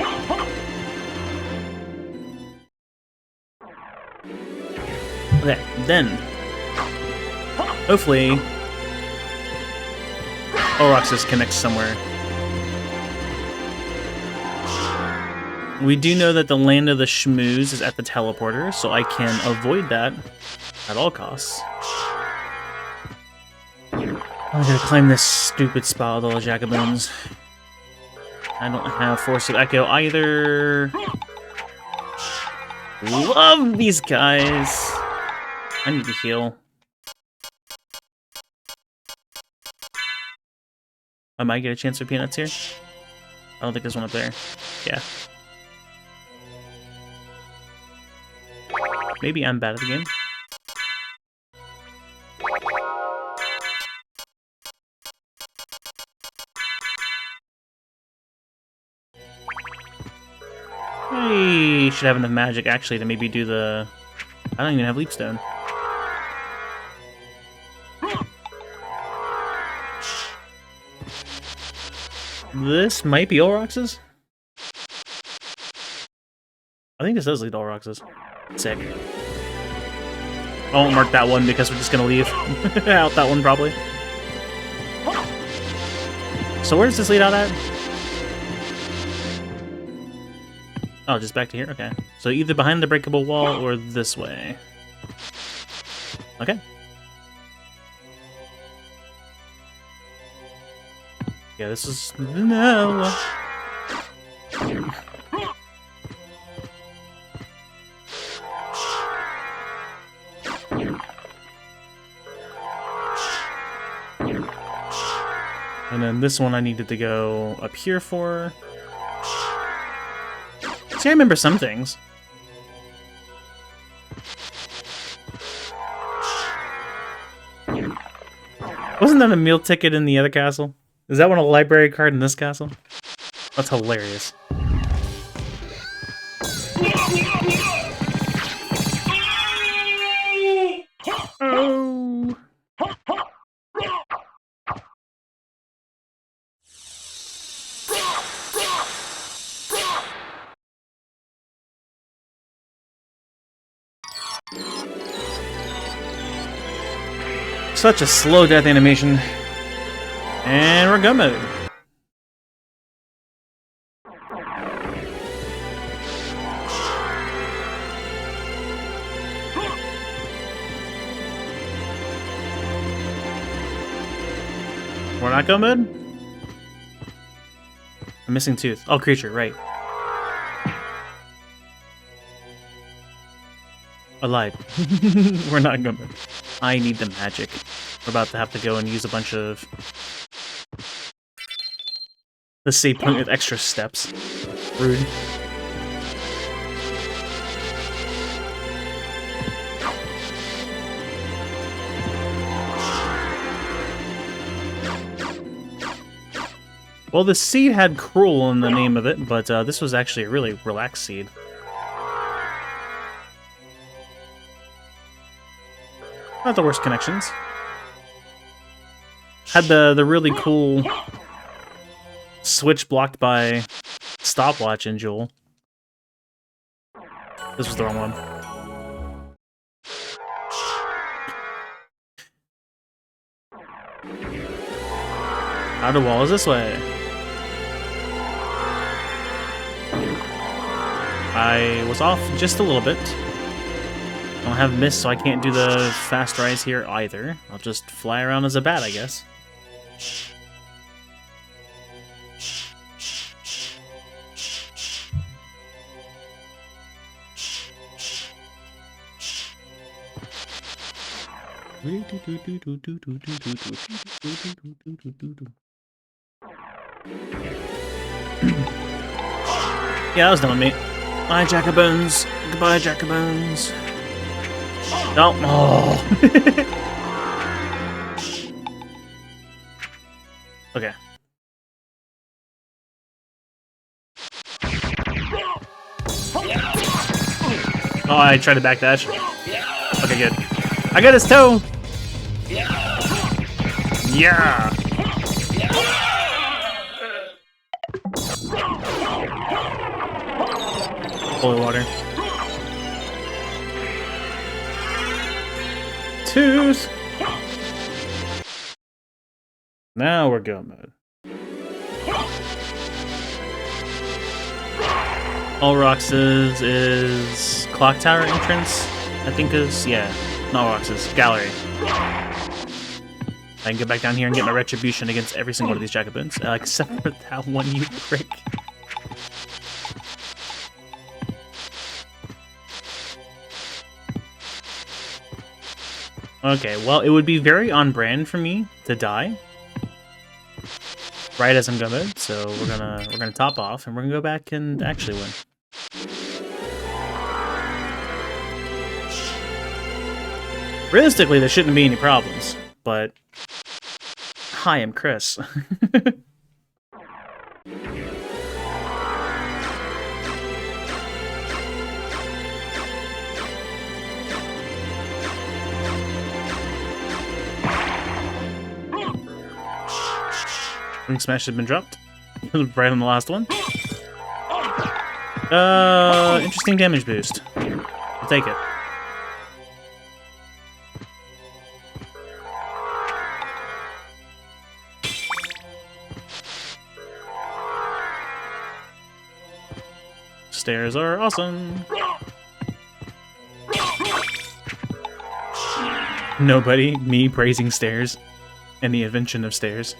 Speaker 1: Okay, then, hopefully, Olrox's connects somewhere. We do know that the land of the Shmoos is at the teleporter, so I can avoid that at all costs. I'm gonna climb this stupid spot with all the Jacoboons. I don't have Force of Echo either. Love these guys. I need to heal. I might get a chance for peanuts here. I don't think there's one up there. Yeah. Maybe I'm bad at the game. I should have enough magic, actually, to maybe do the... I don't even have Leapstone. This might be Olrox's. I think this does lead to Olrox's. Sick. I won't mark that one because we're just gonna leave out that one probably. So where does this lead out at? Oh, just back to here? Okay. So either behind the breakable wall or this way. Okay. Yeah, this is... No! And then this one I needed to go up here for. See, I remember some things. Wasn't that a meal ticket in the other castle? Is that one a library card in this castle? That's hilarious. Oh. Such a slow death animation. And we're go mode. We're not go mode? A missing tooth. Oh, creature, right. I lied. We're not go mode. I need the magic. We're about to have to go and use a bunch of... Let's save point with extra steps. Rude. Well, the seed had cruel in the name of it, but this was actually a really relaxed seed. Not the worst connections. Had the really cool switch blocked by stopwatch in Jewel. This was the wrong one. Outer wall is this way. I was off just a little bit. I don't have miss, so I can't do the fast rise here either. I'll just fly around as a bat, I guess. Yeah, that was done with me. Bye, Jackabones. Goodbye, Jackabones. No. Oh. Okay. Oh, I tried to backdash. Okay, good. I got his toe! Yeah! Holy water. Twos! Now we're go mode. Olrox's is Clock Tower entrance, I think is, yeah. Not Olrox's, Gallery. I can get back down here and get my retribution against every single one of these Jackaboons, except for that one, you prick. Okay, well, it would be very on brand for me to die right as I'm going, so we're gonna top off and we're gonna go back and actually win. Realistically, there shouldn't be any problems, but hi, I'm Chris. Ring Smash has been dropped. Right on the last one. Interesting damage boost. I'll take it. Stairs are awesome. Nobody, me praising stairs and the invention of stairs.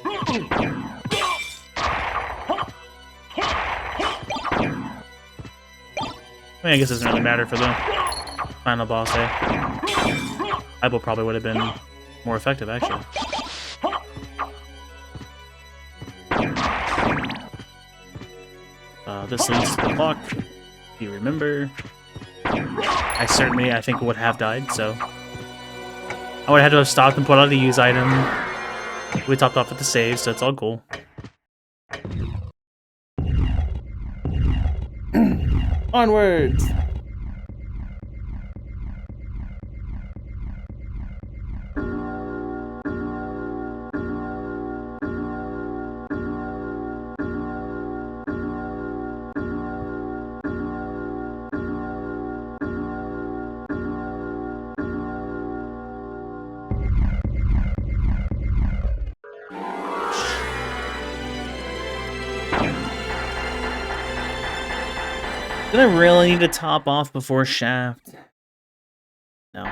Speaker 1: I mean, I guess it doesn't really matter for the final boss, eh? Eyeball probably would have been more effective, actually. This leads to the clock. If you remember, I think, would have died, so I would have had to have stopped and put out a use item. We topped off with the save, so it's all cool. Onwards! Did I really need to top off before Shaft? No.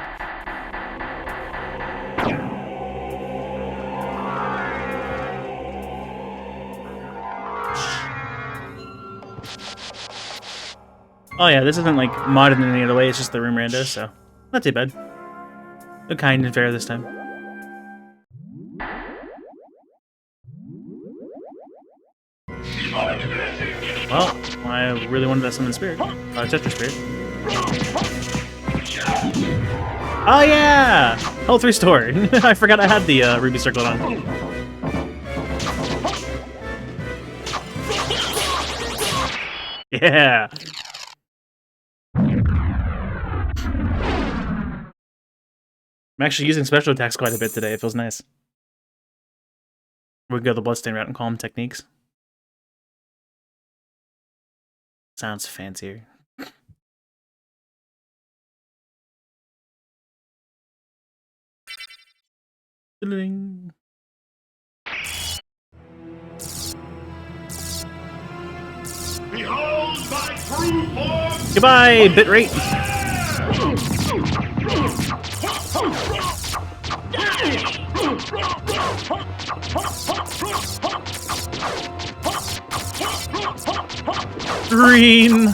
Speaker 1: Oh yeah, this isn't like modded in any other way, it's just the Room-Rando, so not too bad. They're kind and fair this time. Well, I really wanted that summon spirit. Tetra spirit. Oh yeah! Health restore! I forgot I had the ruby circlet on. Yeah! I'm actually using special attacks quite a bit today, it feels nice. We can go the bloodstain route and call them techniques. Sounds fancier. Behold
Speaker 2: my true form!
Speaker 1: Goodbye, bitrate! Green!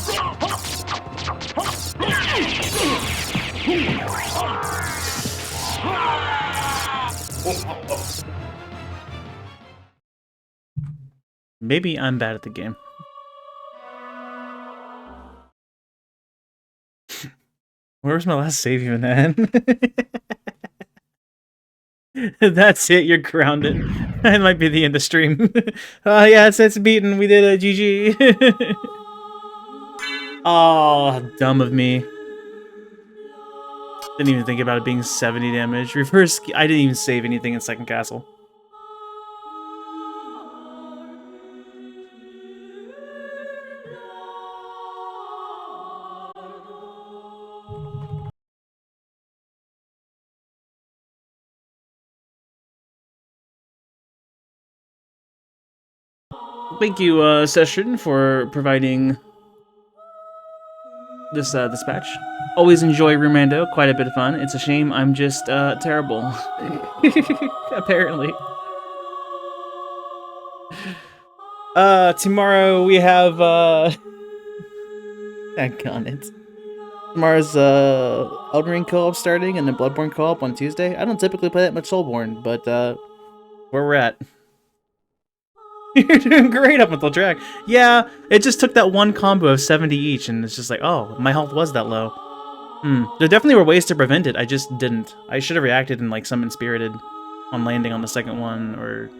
Speaker 1: Maybe I'm bad at the game. Where was my last save even at? That's it, you're grounded. That might be the end of stream. Yeah, it's beaten. We did it. GG. Oh, dumb of me. Didn't even think about it being 70 damage. Reverse. I didn't even save anything in second castle. Thank you, Sestren, for providing this dispatch. Always enjoy Room-Rando, quite a bit of fun. It's a shame I'm just terrible. Apparently. Tomorrow we have Daggone it. Tomorrow's Elden Ring co-op starting and then Bloodborne co-op on Tuesday. I don't typically play that much Soulborne, but where we're at. You're doing great up until track. Yeah, it just took that one combo of 70 each, and it's just like, oh, my health was that low. There definitely were ways to prevent it, I just didn't. I should have reacted and like summoned Spirited on landing on the second one, or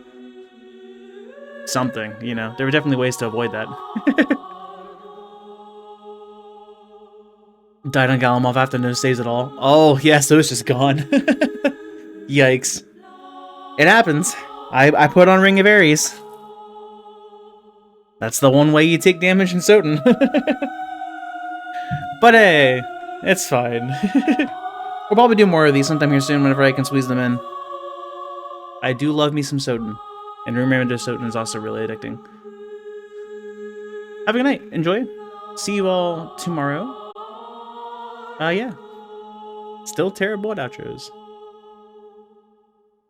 Speaker 1: something, you know. There were definitely ways to avoid that. Died on Galamov after no saves at all. Oh, yeah, so it's just gone. Yikes. It happens. I put on Ring of Ares. That's the one way you take damage in SotN. But hey, it's fine. We'll probably do more of these sometime here soon whenever I can squeeze them in. I do love me some SotN. And Room-Rando SotN is also really addicting. Have a good night. Enjoy. See you all tomorrow. Yeah. Still terrible at outros.